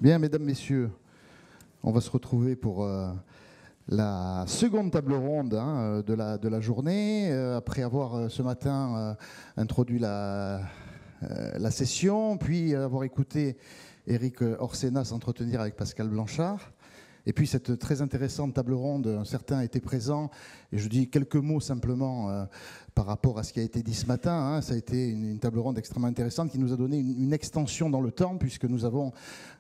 Bien, mesdames, messieurs, on va se retrouver pour la seconde table ronde de la journée. Après avoir ce matin introduit la session, puis avoir écouté Éric Orsena s'entretenir avec Pascal Blanchard. Et puis cette très intéressante table ronde, certains étaient présents, et je dis quelques mots simplement par rapport à ce qui a été dit ce matin. Ça a été une table ronde extrêmement intéressante qui nous a donné une extension dans le temps, puisque nous avons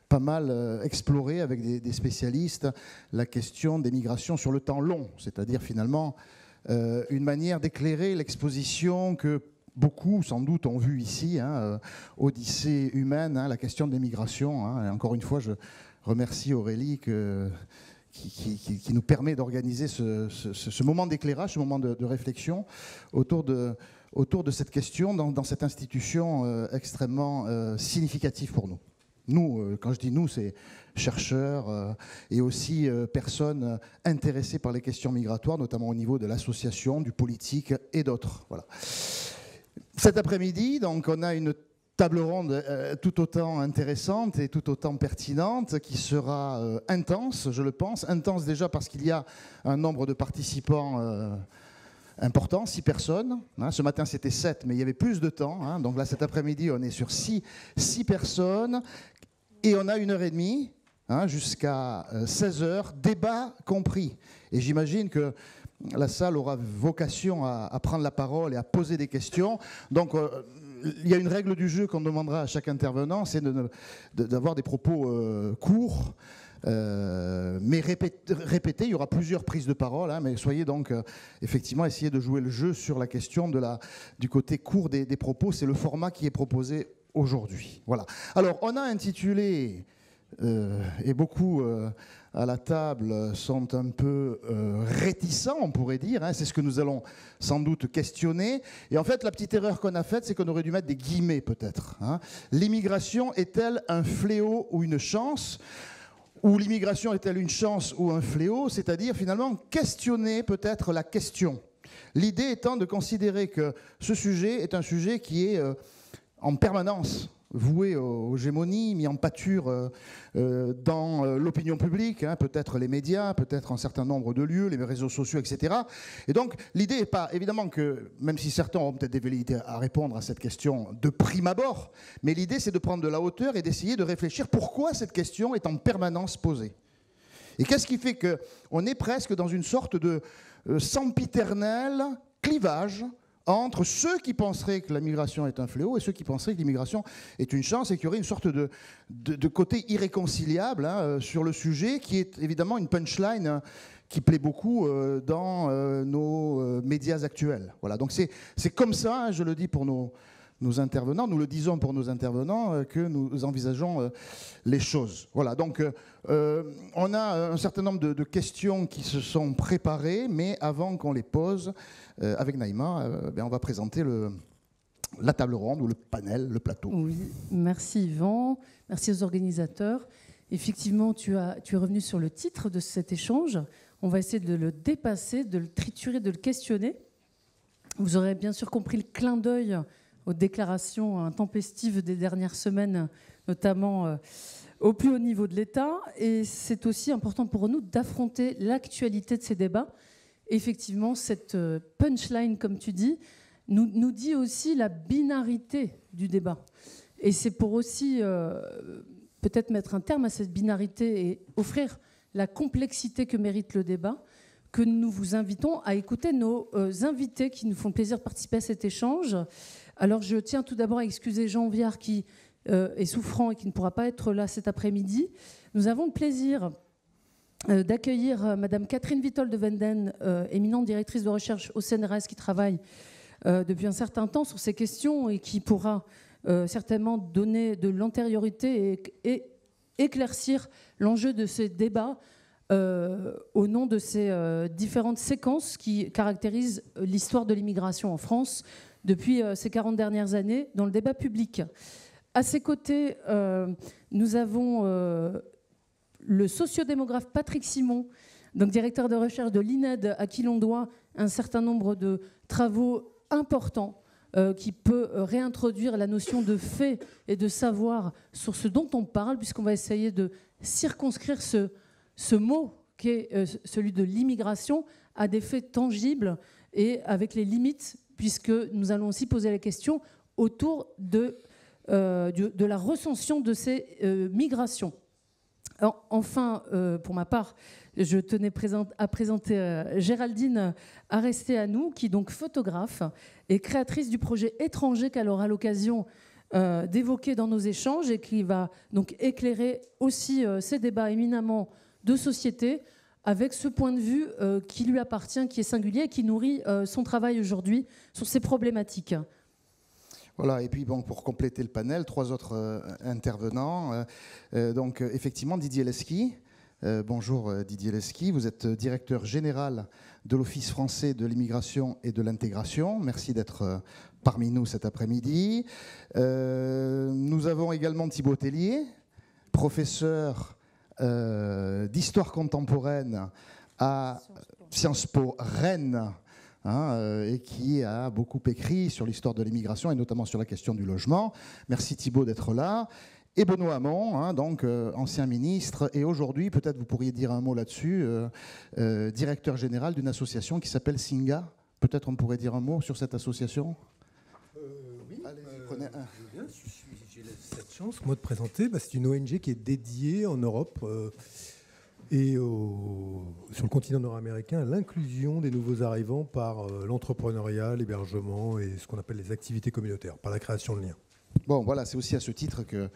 pas mal exploré avec des spécialistes la question des migrations sur le temps long, c'est-à-dire finalement une manière d'éclairer l'exposition que beaucoup, sans doute, ont vu ici, Odyssée humaine, la question des migrations. Et encore une fois, je remercie Aurélie qui nous permet d'organiser ce moment d'éclairage, ce moment de réflexion autour de cette question dans cette institution extrêmement significative pour nous. Nous, quand je dis nous, c'est chercheurs et aussi personnes intéressées par les questions migratoires, notamment au niveau de l'association, du politique et d'autres. Voilà. Cet après-midi, donc, on a une table ronde tout autant intéressante et tout autant pertinente qui sera intense, je le pense. Intense déjà parce qu'il y a un nombre de participants important, 6 personnes. Ce matin, c'était 7, mais il y avait plus de temps. Donc là, cet après-midi, on est sur 6 personnes. Et on a 1h30 jusqu'à 16h, débat compris. Et j'imagine que la salle aura vocation à prendre la parole et à poser des questions. Donc, il y a une règle du jeu qu'on demandera à chaque intervenant, c'est d'avoir des propos courts, mais répétés. Il y aura plusieurs prises de parole, mais soyez donc effectivement, essayez de jouer le jeu sur la question du côté court des propos. C'est le format qui est proposé aujourd'hui. Voilà. Alors, on a intitulé, et beaucoup à la table sont un peu réticents, on pourrait dire. C'est ce que nous allons sans doute questionner. Et en fait, la petite erreur qu'on a faite, c'est qu'on aurait dû mettre des guillemets, peut-être. L'immigration est-elle un fléau ou une chance ? Ou l'immigration est-elle une chance ou un fléau ? C'est-à-dire, finalement, questionner peut-être la question. L'idée étant de considérer que ce sujet est un sujet qui est en permanence voué aux gémonies, mis en pâture dans l'opinion publique, peut-être les médias, peut-être un certain nombre de lieux, les réseaux sociaux, etc. Et donc, l'idée n'est pas, évidemment, que, même si certains auront peut-être des velléités à répondre à cette question de prime abord, mais l'idée, c'est de prendre de la hauteur et d'essayer de réfléchir pourquoi cette question est en permanence posée. Et qu'est-ce qui fait qu'on est presque dans une sorte de sempiternel clivage entre ceux qui penseraient que la migration est un fléau et ceux qui penseraient que l'immigration est une chance et qu'il y aurait une sorte de côté irréconciliable sur le sujet, qui est évidemment une punchline qui plaît beaucoup dans nos médias actuels. Voilà, donc c'est comme ça, je le dis pour nos intervenants, nous le disons pour nos intervenants, que nous envisageons les choses. Voilà, donc on a un certain nombre de questions qui se sont préparées, mais avant qu'on les pose, avec Naïma, on va présenter la table ronde ou le panel, le plateau. Oui, merci Yvan, merci aux organisateurs. Effectivement, tu es revenu sur le titre de cet échange. On va essayer de le dépasser, de le triturer, de le questionner. Vous aurez bien sûr compris le clin d'œil aux déclarations intempestives des dernières semaines, notamment au plus haut niveau de l'État. Et c'est aussi important pour nous d'affronter l'actualité de ces débats. Effectivement, cette punchline, comme tu dis, nous dit aussi la binarité du débat. Et c'est pour aussi peut-être mettre un terme à cette binarité et offrir la complexité que mérite le débat, que nous vous invitons à écouter nos invités qui nous font plaisir de participer à cet échange. Alors, je tiens tout d'abord à excuser Jean Viard qui est souffrant et qui ne pourra pas être là cet après-midi. Nous avons le plaisir d'accueillir Madame Catherine Wittol de Wenden, éminente directrice de recherche au CNRS qui travaille depuis un certain temps sur ces questions et qui pourra certainement donner de l'antériorité et éclaircir l'enjeu de ces débats au nom de ces différentes séquences qui caractérisent l'histoire de l'immigration en France depuis ces 40 dernières années dans le débat public. À ses côtés, nous avons le sociodémographe Patrick Simon, donc directeur de recherche de l'INED, à qui l'on doit un certain nombre de travaux importants qui peut réintroduire la notion de fait et de savoir sur ce dont on parle, puisqu'on va essayer de circonscrire ce mot qui est celui de l'immigration à des faits tangibles et avec les limites, puisque nous allons aussi poser la question autour de la recension de ces migrations. Alors, enfin, pour ma part, je tenais à présenter Géraldine Arresté-Anou, qui est donc photographe et créatrice du projet Étranger qu'elle aura l'occasion d'évoquer dans nos échanges et qui va donc éclairer aussi ces débats éminemment de société avec ce point de vue qui lui appartient, qui est singulier et qui nourrit son travail aujourd'hui sur ces problématiques. Voilà, et puis bon, pour compléter le panel, 3 autres intervenants. Donc effectivement, Didier Lesky. Bonjour Didier Lesky, vous êtes directeur général de l'Office français de l'immigration et de l'intégration. Merci d'être parmi nous cet après-midi. Nous avons également Thibaut Tellier, professeur d'histoire contemporaine à Sciences Po Rennes, et qui a beaucoup écrit sur l'histoire de l'immigration et notamment sur la question du logement. Merci Thibaut d'être là. Et Benoît Hamon, donc ancien ministre, et aujourd'hui, peut-être vous pourriez dire un mot là-dessus, directeur général d'une association qui s'appelle Singa. Peut-être on pourrait dire un mot sur cette association. Oui, j'ai cette chance, moi, de présenter. C'est une ONG qui est dédiée en Europe et sur le continent nord-américain à l'inclusion des nouveaux arrivants par l'entrepreneuriat, l'hébergement et ce qu'on appelle les activités communautaires, par la création de liens. Bon, voilà, c'est aussi à ce titre que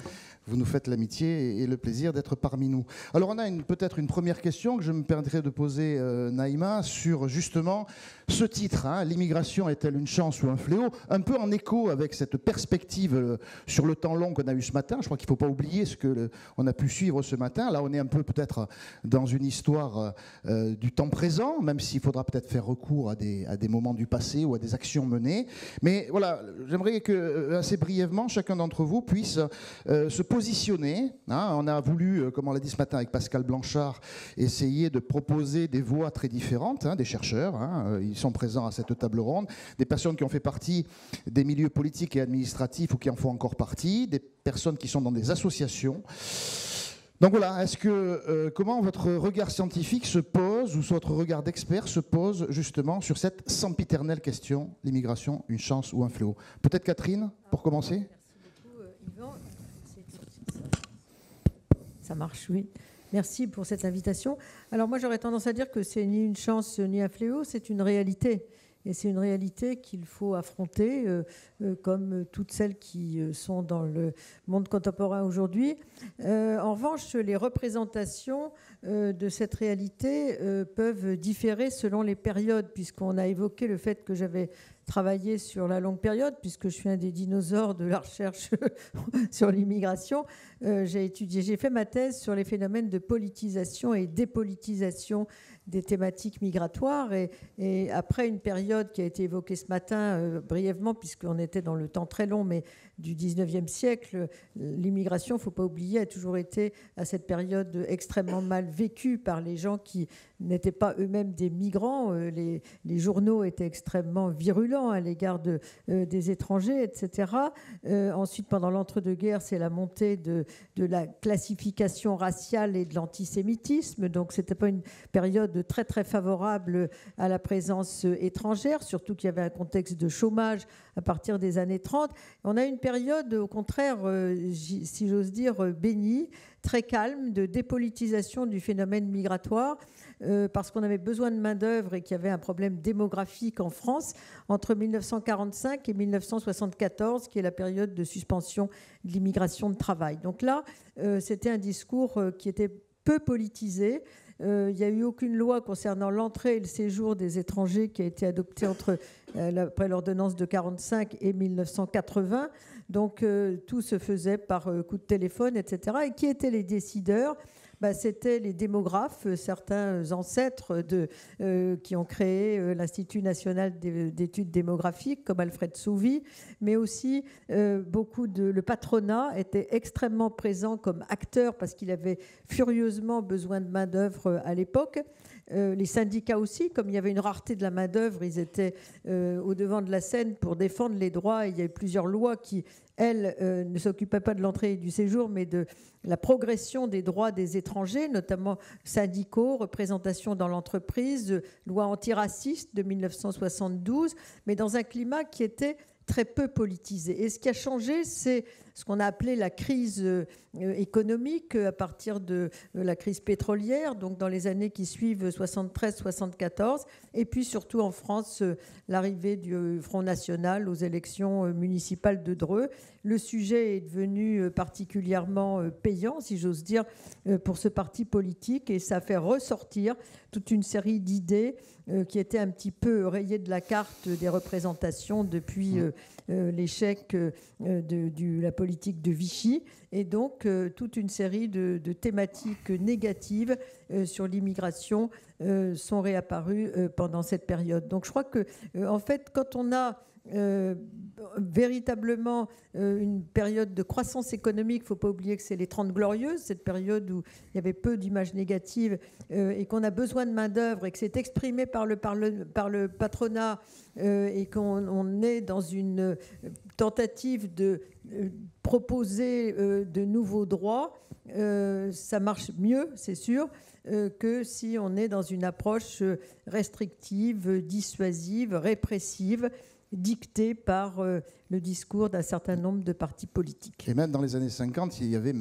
vous nous faites l'amitié et le plaisir d'être parmi nous. Alors, on a peut-être une première question que je me permettrai de poser, Naïma, sur justement ce titre, l'immigration est-elle une chance ou un fléau? Un peu en écho avec cette perspective sur le temps long qu'on a eu ce matin. Je crois qu'il ne faut pas oublier ce qu'on a pu suivre ce matin. Là, on est un peu peut-être dans une histoire du temps présent, même s'il faudra peut-être faire recours à des moments du passé ou à des actions menées. Mais voilà, j'aimerais que, assez brièvement, chacun d'entre vous puisse se positionner. On a voulu, comme on l'a dit ce matin avec Pascal Blanchard, essayer de proposer des voix très différentes, des chercheurs, ils sont présents à cette table ronde, des personnes qui ont fait partie des milieux politiques et administratifs ou qui en font encore partie, des personnes qui sont dans des associations. Donc voilà, comment votre regard scientifique se pose, ou votre regard d'expert se pose justement sur cette sempiternelle question, l'immigration, une chance ou un fléau? Peut-être Catherine, pour commencer? Merci beaucoup, Yvan. Ça marche, oui. Merci pour cette invitation. Alors moi, j'aurais tendance à dire que c'est ni une chance ni un fléau, c'est une réalité. Et c'est une réalité qu'il faut affronter, comme toutes celles qui sont dans le monde contemporain aujourd'hui. En revanche, les représentations de cette réalité peuvent différer selon les périodes, puisqu'on a évoqué le fait que j'avais travaillé sur la longue période, puisque je suis un des dinosaures de la recherche sur l'immigration. J'ai fait ma thèse sur les phénomènes de politisation et dépolitisation des thématiques migratoires. Et après une période qui a été évoquée ce matin brièvement, puisqu'on était dans le temps très long, mais du 19e siècle, l'immigration, il ne faut pas oublier, a toujours été à cette période extrêmement mal vécue par les gens qui n'étaient pas eux-mêmes des migrants. Les journaux étaient extrêmement virulents à l'égard des étrangers, etc. Ensuite, pendant l'entre-deux-guerres, c'est la montée de la classification raciale et de l'antisémitisme. Donc, ce n'était pas une période très, très favorable à la présence étrangère, surtout qu'il y avait un contexte de chômage à partir des années 30. On a une période, au contraire, si j'ose dire, bénie, très calme, de dépolitisation du phénomène migratoire, parce qu'on avait besoin de main-d'œuvre et qu'il y avait un problème démographique en France entre 1945 et 1974, qui est la période de suspension de l'immigration de travail. Donc là, c'était un discours qui était peu politisé. Il n'y a eu aucune loi concernant l'entrée et le séjour des étrangers qui a été adoptée après l'ordonnance de 1945 et 1980. Donc tout se faisait par coup de téléphone, etc. Et qui étaient les décideurs ? C'était les démographes, certains ancêtres qui ont créé l'Institut national d'études démographiques, comme Alfred Sauvy, mais aussi le patronat était extrêmement présent comme acteur parce qu'il avait furieusement besoin de main-d'œuvre à l'époque. les syndicats aussi, comme il y avait une rareté de la main-d'œuvre, ils étaient au devant de la scène pour défendre les droits. Il y a eu plusieurs lois qui, elles, ne s'occupaient pas de l'entrée et du séjour, mais de la progression des droits des étrangers, notamment syndicaux, représentation dans l'entreprise, loi antiraciste de 1972, mais dans un climat qui était très peu politisé. Et ce qui a changé, c'est ce qu'on a appelé la crise économique à partir de la crise pétrolière, donc dans les années qui suivent 73-74, et puis surtout en France, l'arrivée du Front National aux élections municipales de Dreux. Le sujet est devenu particulièrement payant, si j'ose dire, pour ce parti politique, et ça fait ressortir toute une série d'idées qui étaient un petit peu rayées de la carte des représentations depuis l'échec de la politique de Vichy, et donc toute une série de thématiques négatives sur l'immigration sont réapparues pendant cette période. Donc je crois que en fait, quand on a véritablement une période de croissance économique, il ne faut pas oublier que c'est les 30 Glorieuses, cette période où il y avait peu d'images négatives et qu'on a besoin de main-d'œuvre et que c'est exprimé par le patronat et qu'on est dans une tentative de proposer de nouveaux droits, ça marche mieux, c'est sûr, que si on est dans une approche restrictive, dissuasive, répressive, dictée par le discours d'un certain nombre de partis politiques. Et même dans les années 50, il y avait,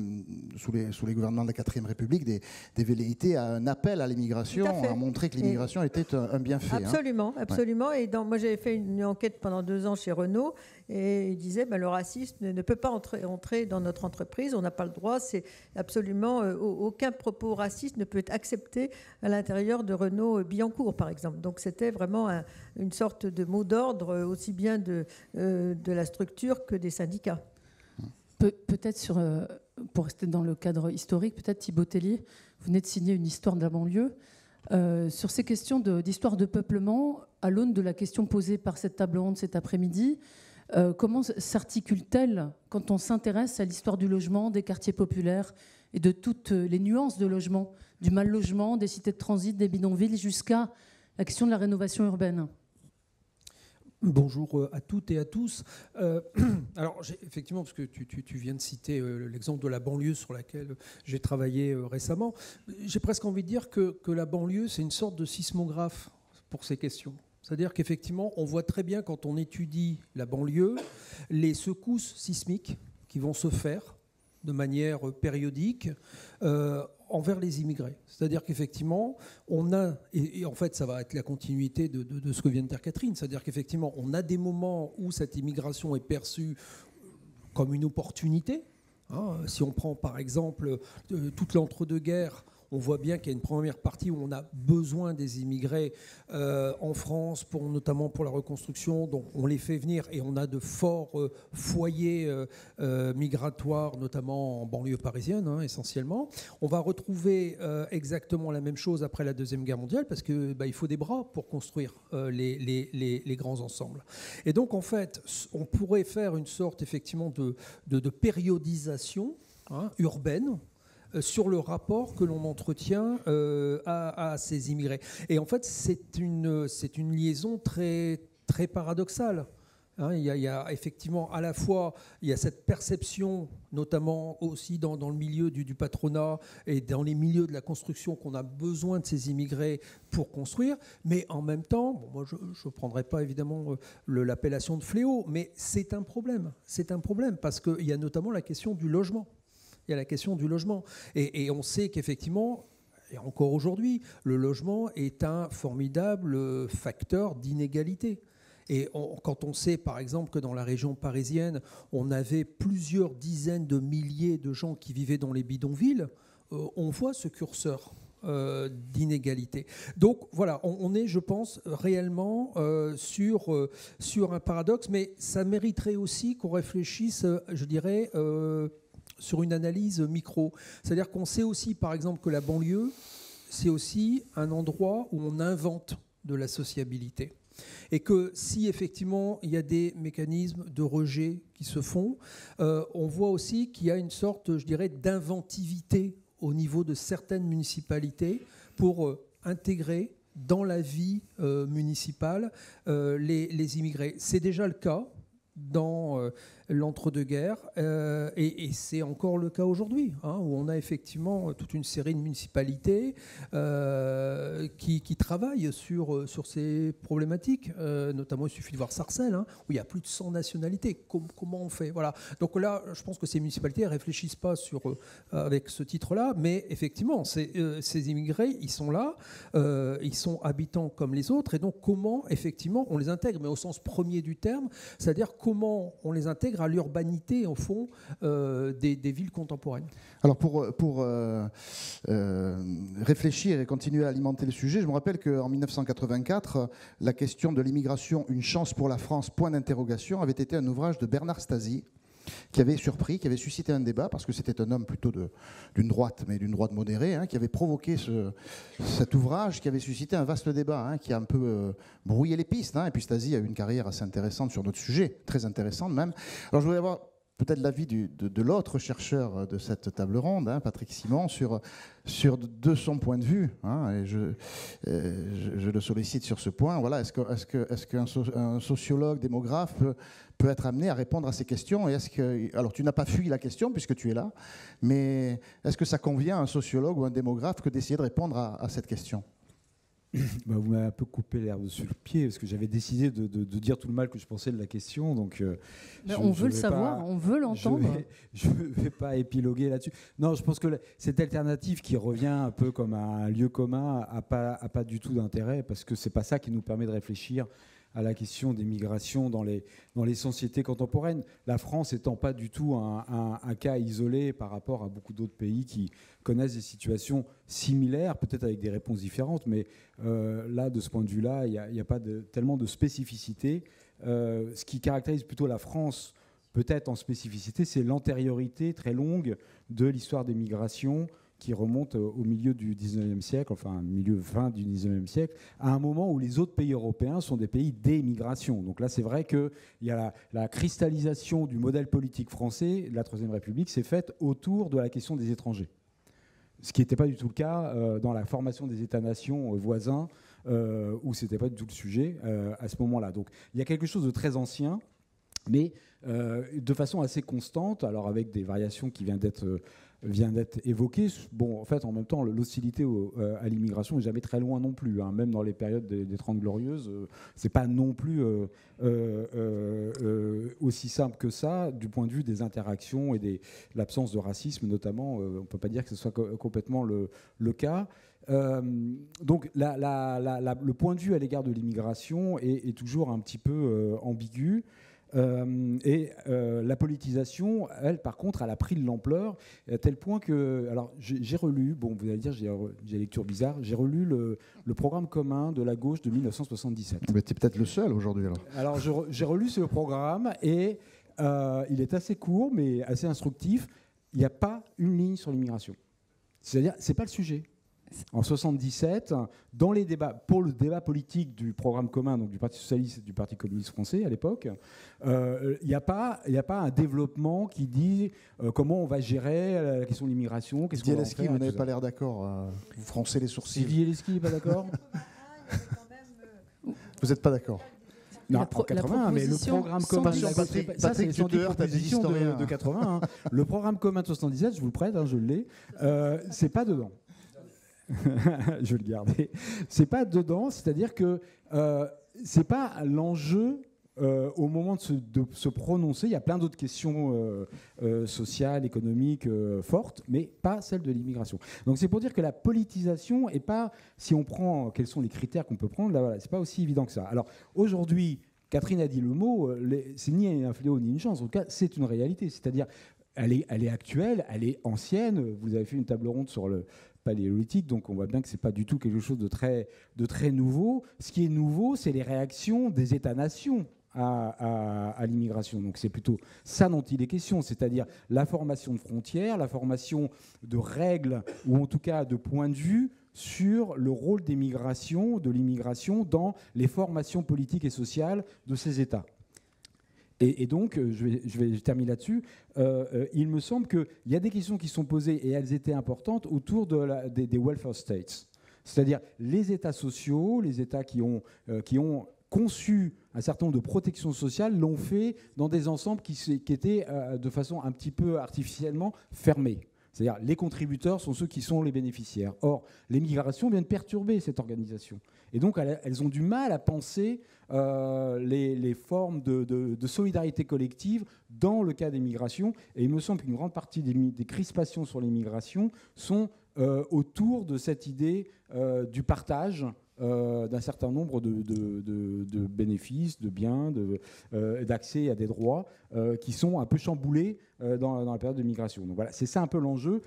sous les gouvernements de la 4e République, des velléités à un appel à l'immigration, à montrer que l'immigration était un bienfait. Absolument, absolument. Ouais. Et moi, j'avais fait une enquête pendant 2 ans chez Renault, et il disait le racisme ne peut pas entrer dans notre entreprise, on n'a pas le droit, c'est absolument aucun propos raciste ne peut être accepté à l'intérieur de Renault Billancourt, par exemple. Donc c'était vraiment une sorte de mot d'ordre, aussi bien de la structure que des syndicats. Peut-être pour rester dans le cadre historique, peut-être Thibaut Tellier, vous venez de signer une histoire de la banlieue. Sur ces questions d'histoire de peuplement, à l'aune de la question posée par cette table ronde cet après-midi, comment s'articule-t-elle quand on s'intéresse à l'histoire du logement, des quartiers populaires et de toutes les nuances de logement, du mal-logement, des cités de transit, des bidonvilles, jusqu'à la question de la rénovation urbaine? Bonjour à toutes et à tous. Alors, effectivement, parce que tu viens de citer l'exemple de la banlieue sur laquelle j'ai travaillé récemment, j'ai presque envie de dire que la banlieue, c'est une sorte de sismographe pour ces questions. C'est-à-dire qu'effectivement, on voit très bien quand on étudie la banlieue, les secousses qui vont se faire de manière périodique envers les immigrés. C'est-à-dire qu'effectivement, on a, et en fait ça va être la continuité de ce que vient de dire Catherine, c'est-à-dire qu'effectivement, on a des moments où cette immigration est perçue comme une opportunité. Si on prend par exemple toute l'entre-deux-guerres, on voit bien qu'il y a une première partie où on a besoin des immigrés en France, notamment pour la reconstruction. Donc on les fait venir et on a de forts foyers migratoires, notamment en banlieue parisienne, essentiellement. On va retrouver exactement la même chose après la Deuxième Guerre mondiale parce qu'il faut des bras pour construire les grands ensembles. Et donc en fait, on pourrait faire une sorte effectivement de périodisation urbaine sur le rapport que l'on entretient à ces immigrés. Et en fait, c'est une liaison très, très paradoxale. Il y a effectivement à la fois il y a cette perception, notamment aussi dans le milieu du patronat et dans les milieux de la construction, qu'on a besoin de ces immigrés pour construire, mais en même temps, moi je ne prendrai pas évidemment l'appellation de fléau, mais c'est un problème. C'est un problème parce qu'il y a notamment la question du logement. Il y a la question du logement. Et on sait qu'effectivement, et encore aujourd'hui, le logement est un formidable facteur d'inégalité. Et quand on sait, par exemple, que dans la région parisienne, on avait plusieurs dizaines de milliers de gens qui vivaient dans les bidonvilles, on voit ce curseur d'inégalité. Donc voilà, on est, je pense, réellement sur un paradoxe, mais ça mériterait aussi qu'on réfléchisse, je dirais, sur une analyse micro. C'est-à-dire qu'on sait aussi, par exemple, que la banlieue, c'est aussi un endroit où on invente de la sociabilité. Et que si, effectivement, il y a des mécanismes de rejet qui se font, on voit aussi qu'il y a une sorte, je dirais, d'inventivité au niveau de certaines municipalités pour intégrer dans la vie municipale les immigrés. C'est déjà le cas dans l'entre-deux-guerres et c'est encore le cas aujourd'hui, hein, où on a effectivement toute une série de municipalités qui travaillent sur ces problématiques. Notamment, il suffit de voir Sarcelles, hein, où il y a plus de 100 nationalités. Comment on fait, voilà. Donc là, je pense que ces municipalités ne réfléchissent pas avec ce titre-là, mais effectivement, ces immigrés, ils sont là, ils sont habitants comme les autres, et donc comment, effectivement, on les intègre, mais au sens premier du terme, c'est-à-dire comment on les intègre à l'urbanité, au fond, des villes contemporaines. Alors pour réfléchir et continuer à alimenter le sujet, je me rappelle qu'en 1984, la question de l'immigration, une chance pour la France, point d'interrogation, avait été un ouvrage de Bernard Stasi, qui avait surpris, qui avait suscité un débat, parce que c'était un homme plutôt d'une droite, mais d'une droite modérée, hein, qui avait provoqué cet ouvrage, qui avait suscité un vaste débat, hein, qui a un peu brouillé les pistes. Hein, et puis Stasi a eu une carrière assez intéressante sur notre sujet, très intéressante même. Alors je voulais avoir peut-être l'avis de l'autre chercheur de cette table ronde, hein, Patrick Simon, de son point de vue, hein, et je le sollicite sur ce point. Voilà, est-ce qu'un sociologue, démographe peut être amené à répondre à ces questions, et alors tu n'as pas fui la question puisque tu es là, mais est-ce que ça convient à un sociologue ou un démographe que d'essayer de répondre à cette question ? Vous m'avez un peu coupé l'herbe sous le pied parce que j'avais décidé de dire tout le mal que je pensais de la question. Donc, on veut le savoir, on veut l'entendre. Je ne vais pas épiloguer là-dessus. Non, je pense que cette alternative qui revient un peu comme un lieu commun n'a pas du tout d'intérêt parce que ce n'est pas ça qui nous permet de réfléchir à la question des migrations dans les sociétés contemporaines. La France étant pas du tout un cas isolé par rapport à beaucoup d'autres pays qui connaissent des situations similaires, peut-être avec des réponses différentes, mais là, de ce point de vue-là, il n'y a pas tellement de spécificité. Ce qui caractérise plutôt la France, peut-être en spécificité, c'est l'antériorité très longue de l'histoire des migrations qui remonte au milieu du 19e siècle, enfin milieu fin du 19e siècle, à un moment où les autres pays européens sont des pays d'émigration. Donc là, c'est vrai qu'il y a la cristallisation du modèle politique français, la Troisième République, s'est faite autour de la question des étrangers. Ce qui n'était pas du tout le cas dans la formation des États-nations voisins, où ce n'était pas du tout le sujet à ce moment-là. Donc il y a quelque chose de très ancien, mais de façon assez constante, alors avec des variations qui viennent d'être évoquée. Bon, en fait, en même temps, l'hostilité à l'immigration n'est jamais très loin non plus. Hein. Même dans les périodes des 30 Glorieuses, c'est pas non plus aussi simple que ça, du point de vue des interactions et de l'absence de racisme, notamment. On ne peut pas dire que ce soit complètement le cas. Donc, le point de vue à l'égard de l'immigration est toujours un petit peu ambigu. La politisation, elle, par contre, elle a pris de l'ampleur à tel point que, alors, j'ai relu, bon, vous allez dire, j'ai des lectures bizarres, j'ai relu le programme commun de la gauche de 1977. Mais tu es peut-être le seul aujourd'hui, alors. Alors, j'ai relu ce programme et il est assez court, mais assez instructif. Il n'y a pas une ligne sur l'immigration. C'est-à-dire, c'est pas le sujet. En 77, dans les débats, pour le débat politique du programme commun, donc du Parti socialiste et du Parti communiste français à l'époque, il n'y a pas un développement qui dit comment on va gérer la question de l'immigration. Didier Lesky, vous n'avez pas l'air d'accord. Vous froncez les sourcils. Didier Lesky n'est pas d'accord. Vous n'êtes pas d'accord. Non, en 80, mais le programme commun de la gauche, ça c'est les 110 propositions de 80. Hein. Le programme commun de 77, je vous le prête, hein, je l'ai, c'est pas dedans. Je vais le garder. C'est pas dedans, c'est-à-dire que c'est pas l'enjeu au moment de se prononcer. Il y a plein d'autres questions sociales, économiques fortes, mais pas celle de l'immigration. Donc c'est pour dire que la politisation est pas, si on prend quels sont les critères qu'on peut prendre, là, voilà, c'est pas aussi évident que ça. Alors aujourd'hui, Catherine a dit le mot, c'est ni un fléau ni une chance. En tout cas, c'est une réalité. C'est-à-dire, elle est actuelle, elle est ancienne. Vous avez fait une table ronde sur le paléolithique, donc on voit bien que c'est pas du tout quelque chose de très nouveau. Ce qui est nouveau, c'est les réactions des États-nations à l'immigration. Donc c'est plutôt ça dont il est question, c'est-à-dire la formation de frontières, la formation de règles, ou en tout cas de points de vue sur le rôle de l'immigration dans les formations politiques et sociales de ces États. Et donc, je termine là-dessus, il me semble qu'il y a des questions qui sont posées, et elles étaient importantes, autour des welfare states. C'est-à-dire les États sociaux, les États qui ont conçu un certain nombre de protections sociales l'ont fait dans des ensembles qui étaient de façon un petit peu artificiellement fermés. C'est-à-dire les contributeurs sont ceux qui sont les bénéficiaires. Or, les migrations viennent perturber cette organisation. Et donc, elles ont du mal à penser les formes de solidarité collective dans le cas des migrations. Et il me semble qu'une grande partie des crispations sur les migrations sont autour de cette idée du partage d'un certain nombre de bénéfices, de biens, d'accès à des droits qui sont un peu chamboulés dans la période de migration. Donc voilà, c'est ça un peu l'enjeu.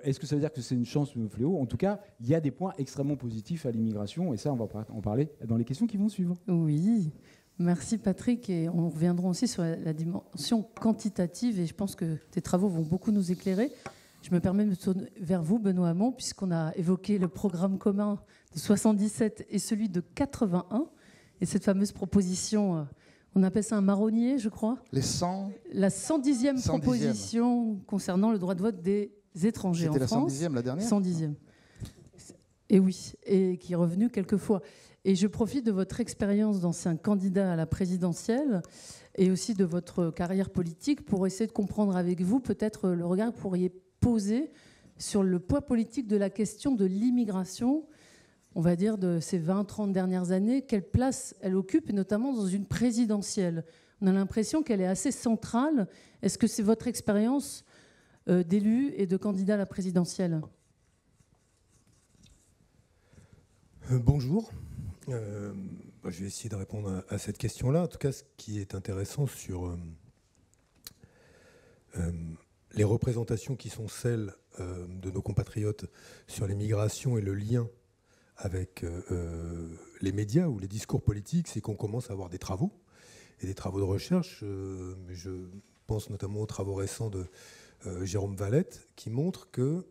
Est-ce que ça veut dire que c'est une chance ou un fléau? En tout cas, il y a des points extrêmement positifs à l'immigration, et ça, on va en parler dans les questions qui vont suivre. Oui, merci Patrick, et on reviendra aussi sur la dimension quantitative, et je pense que tes travaux vont beaucoup nous éclairer. Je me permets de me tourner vers vous, Benoît Hamon, puisqu'on a évoqué le programme commun de 77 et celui de 81, et cette fameuse proposition, on appelle ça un marronnier, je crois. La 110e proposition concernant le droit de vote des étrangers en France. C'était la 110e, la dernière 110e. Et oui, et qui est revenu quelques fois. Et je profite de votre expérience d'ancien candidat à la présidentielle et aussi de votre carrière politique pour essayer de comprendre avec vous peut-être le regard que vous pourriez poser sur le poids politique de la question de l'immigration, on va dire de ces 20-30 dernières années, quelle place elle occupe, et notamment dans une présidentielle. On a l'impression qu'elle est assez centrale. Est-ce que c'est votre expérience d'élu et de candidat à la présidentielle? Bonjour. Je vais essayer de répondre à cette question-là. En tout cas, ce qui est intéressant sur les représentations qui sont celles de nos compatriotes sur les migrations et le lien avec les médias ou les discours politiques, c'est qu'on commence à avoir des travaux et des travaux de recherche. Je pense notamment aux travaux récents de Jérôme Valette qui montrent que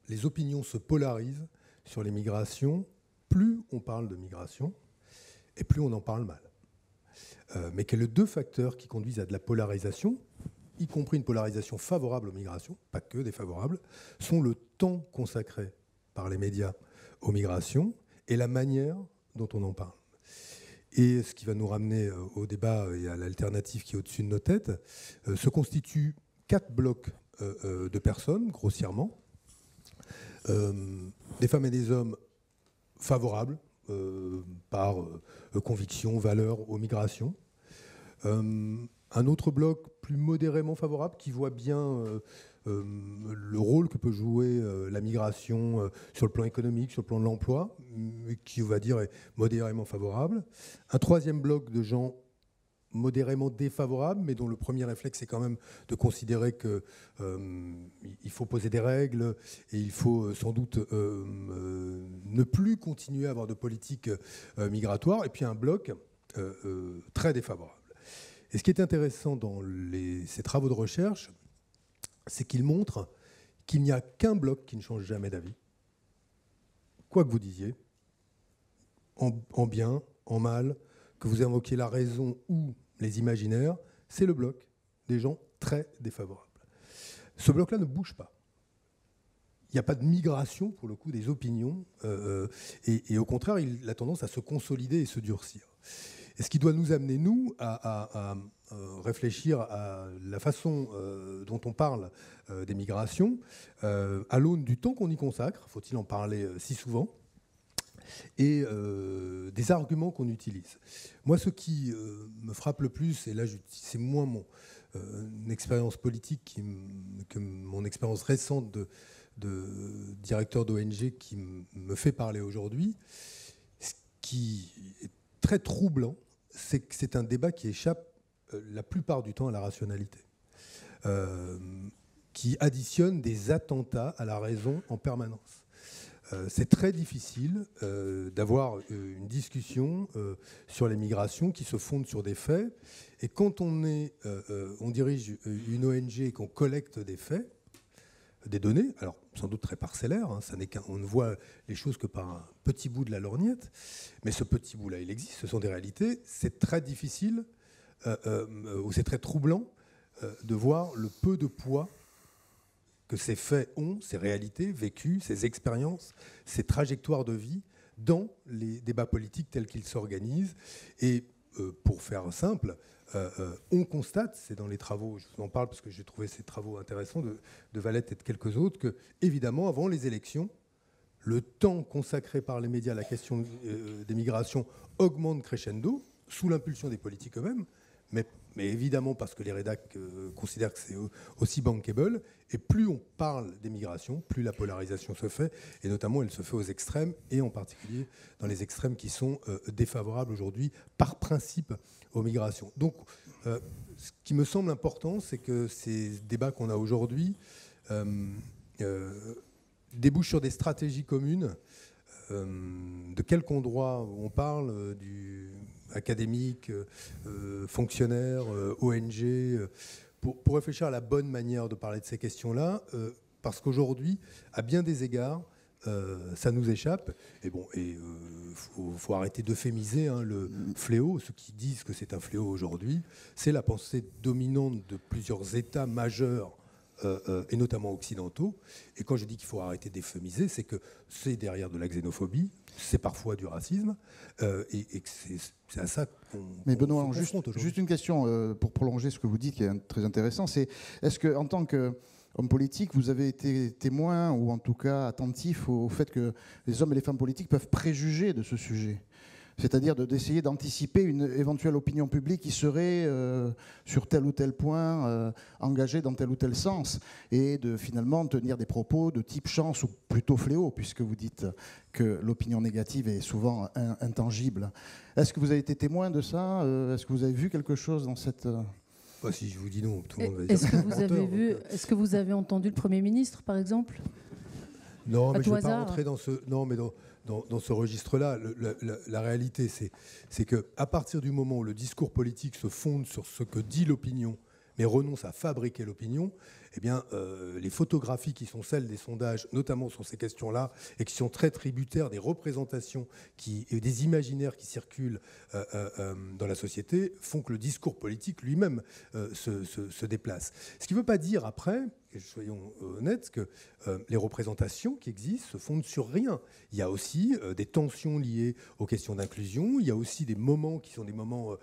les opinions se polarisent sur les migrations. Plus on parle de migration et plus on en parle mal. Mais que les deux facteurs qui conduisent à de la polarisation, y compris une polarisation favorable aux migrations, pas que défavorable, sont le temps consacré par les médias aux migrations et la manière dont on en parle. Et ce qui va nous ramener au débat et à l'alternative qui est au-dessus de nos têtes, se constituent 4 blocs de personnes, grossièrement, des femmes et des hommes favorables par conviction, valeur aux migrations. Un autre bloc plus modérément favorable qui voit bien le rôle que peut jouer la migration sur le plan économique, sur le plan de l'emploi, qui, on va dire, est modérément favorable. Un troisième bloc de gens modérément défavorables, mais dont le premier réflexe est quand même de considérer qu'il faut poser des règles et il faut sans doute ne plus continuer à avoir de politique migratoire. Et puis un bloc très défavorable. Et ce qui est intéressant dans ces travaux de recherche, c'est qu'ils montrent qu'il n'y a qu'un bloc qui ne change jamais d'avis. Quoi que vous disiez, en bien, en mal, que vous invoquiez la raison ou les imaginaires, c'est le bloc des gens très défavorables. Ce bloc-là ne bouge pas. Il n'y a pas de migration, pour le coup, des opinions, et au contraire, il a tendance à se consolider et se durcir. Et ce qui doit nous amener, nous, à réfléchir à la façon dont on parle des migrations, à l'aune du temps qu'on y consacre, faut-il en parler si souvent, et des arguments qu'on utilise. Moi, ce qui me frappe le plus, et là c'est moins mon expérience politique que mon expérience récente de directeur d'ONG qui me fait parler aujourd'hui, ce qui est très troublant, c'est que c'est un débat qui échappe la plupart du temps à la rationalité, qui additionne des attentats à la raison en permanence. C'est très difficile d'avoir une discussion sur les migrations qui se fonde sur des faits. Et quand on dirige une ONG et qu'on collecte des faits, des données, alors sans doute très parcellaires, hein, on ne voit les choses que par un petit bout de la lorgnette, mais ce petit bout-là, il existe, ce sont des réalités. C'est très difficile, ou c'est très troublant de voir le peu de poids que ces faits ont, ces réalités vécues, ces expériences, ces trajectoires de vie dans les débats politiques tels qu'ils s'organisent. Et pour faire simple, on constate, c'est dans les travaux, je vous en parle parce que j'ai trouvé ces travaux intéressants de Valette et de quelques autres, que évidemment, avant les élections, le temps consacré par les médias à la question des migrations augmente crescendo, sous l'impulsion des politiques eux-mêmes, mais évidemment parce que les rédacs considèrent que c'est aussi bankable. Et plus on parle des migrations, plus la polarisation se fait, et notamment elle se fait aux extrêmes, et en particulier dans les extrêmes qui sont défavorables aujourd'hui par principe aux migrations. Donc ce qui me semble important, c'est que ces débats qu'on a aujourd'hui débouchent sur des stratégies communes. De quelques endroits on parle, du académique, fonctionnaires, ONG, pour réfléchir à la bonne manière de parler de ces questions-là, parce qu'aujourd'hui, à bien des égards, ça nous échappe. Et bon, faut arrêter d'euphémiser le fléau. Ceux qui disent que c'est un fléau aujourd'hui, c'est la pensée dominante de plusieurs États majeurs, et notamment occidentaux. Et quand je dis qu'il faut arrêter d'euphémiser, c'est que c'est derrière de la xénophobie, c'est parfois du racisme, et que c'est à ça qu'on Mais Benoît, se confronte aujourd'hui. juste une question pour prolonger ce que vous dites, qui est très intéressant, c'est est-ce qu'en tant qu'homme politique, vous avez été témoin, ou en tout cas attentif au fait que les hommes et les femmes politiques peuvent préjuger de ce sujet ? C'est-à-dire d'essayer d'anticiper une éventuelle opinion publique qui serait sur tel ou tel point engagée dans tel ou tel sens, et de finalement tenir des propos de type chance ou plutôt fléau, puisque vous dites que l'opinion négative est souvent intangible. Est-ce que vous avez été témoin de ça ? Est-ce que vous avez vu quelque chose dans cette... Si je vous dis non, tout le monde va dire. Est-ce que vous avez entendu le Premier ministre, par exemple ? Non, mais je ne vais pas rentrer dans ce... Non, mais dans ce registre-là, la réalité, c'est qu'à partir du moment où le discours politique se fonde sur ce que dit l'opinion, mais renonce à fabriquer l'opinion, eh bien, les photographies qui sont celles des sondages, notamment sur ces questions-là, et qui sont très tributaires des représentations et des imaginaires qui circulent dans la société, font que le discours politique lui-même se déplace. Ce qui ne veut pas dire après, et soyons honnêtes, que les représentations qui existent se fondent sur rien. Il y a aussi des tensions liées aux questions d'inclusion, il y a aussi des moments qui sont des moments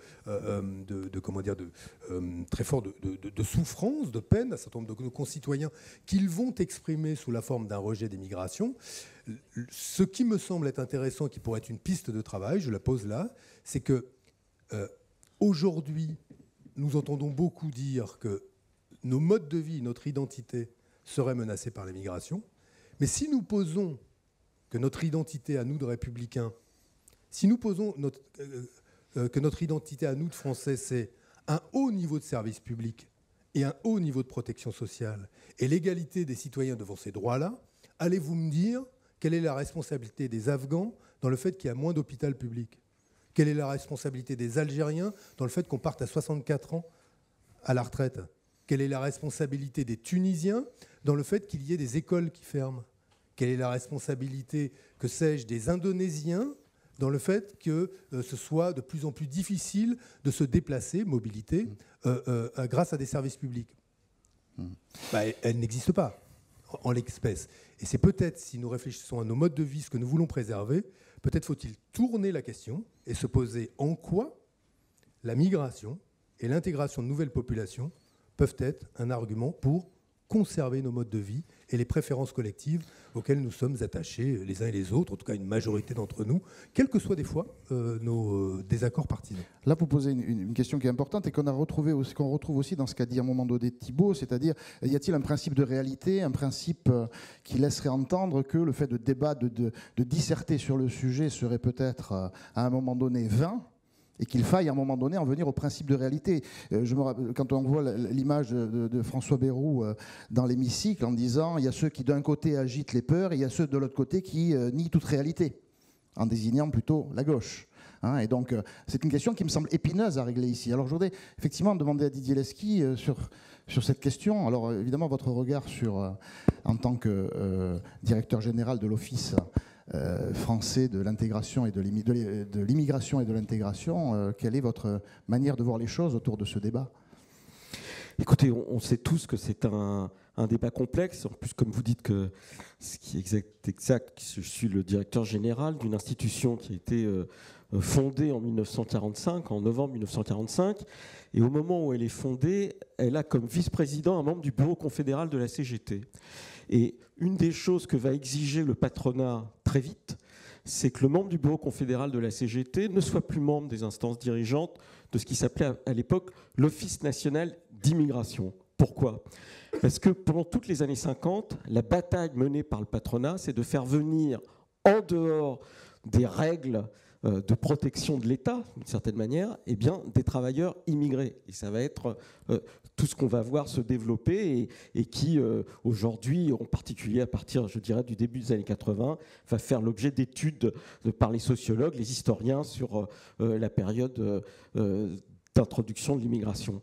très forts de souffrance, de peine, un certain nombre de nos concitoyens qu'ils vont exprimer sous la forme d'un rejet des migrations. Ce qui me semble être intéressant, qui pourrait être une piste de travail, je la pose là, c'est que aujourd'hui, nous entendons beaucoup dire que nos modes de vie, notre identité seraient menacés par les migrations. Mais si nous posons que notre identité à nous de républicains, si nous posons que notre identité à nous de Français, c'est un haut niveau de service public et un haut niveau de protection sociale et l'égalité des citoyens devant ces droits-là, allez-vous me dire quelle est la responsabilité des Afghans dans le fait qu'il y a moins d'hôpital public ? Quelle est la responsabilité des Algériens dans le fait qu'on parte à 64 ans à la retraite ? Quelle est la responsabilité des Tunisiens dans le fait qu'il y ait des écoles qui ferment ? Quelle est la responsabilité, que sais-je, des Indonésiens dans le fait que ce soit de plus en plus difficile de se déplacer, mobilité, grâce à des services publics ? Elle n'existe pas en l'espèce. Et c'est peut-être, si nous réfléchissons à nos modes de vie, ce que nous voulons préserver, peut-être faut-il tourner la question et se poser en quoi la migration et l'intégration de nouvelles populations peuvent être un argument pour conserver nos modes de vie et les préférences collectives auxquelles nous sommes attachés les uns et les autres, en tout cas une majorité d'entre nous, quels que soient des fois nos désaccords partisans. Là, vous posez une question qui est importante et qu'on retrouve aussi dans ce qu'a dit à un moment donné Thibault, c'est-à-dire, y a-t-il un principe de réalité, un principe qui laisserait entendre que le fait de débattre, de disserter sur le sujet serait peut-être à un moment donné vain, et qu'il faille à un moment donné en venir au principe de réalité. Quand on voit l'image de François Bayrou dans l'hémicycle en disant il y a ceux qui d'un côté agitent les peurs et il y a ceux de l'autre côté qui nient toute réalité, en désignant plutôt la gauche. Et donc c'est une question qui me semble épineuse à régler ici. Alors je voudrais effectivement demander à Didier Lesky sur cette question. Alors évidemment votre regard en tant que directeur général de l'Office français de l'intégration et de l'immigration et de l'intégration, quelle est votre manière de voir les choses autour de ce débat ? Écoutez, on sait tous que c'est un débat complexe. En plus, comme vous dites que ce qui est exact, je suis le directeur général d'une institution qui a été fondée en 1945, en novembre 1945. Et au moment où elle est fondée, elle a comme vice-président un membre du bureau confédéral de la CGT. Et une des choses que va exiger le patronat très vite, c'est que le membre du bureau confédéral de la CGT ne soit plus membre des instances dirigeantes de ce qui s'appelait à l'époque l'Office national d'immigration. Pourquoi ? Parce que pendant toutes les années 50, la bataille menée par le patronat, c'est de faire venir en dehors des règles de protection de l'État, d'une certaine manière, eh bien, des travailleurs immigrés. Et ça va être tout ce qu'on va voir se développer et qui, aujourd'hui, en particulier à partir, je dirais, du début des années 80, va faire l'objet d'études par les sociologues, les historiens sur la période d'introduction de l'immigration.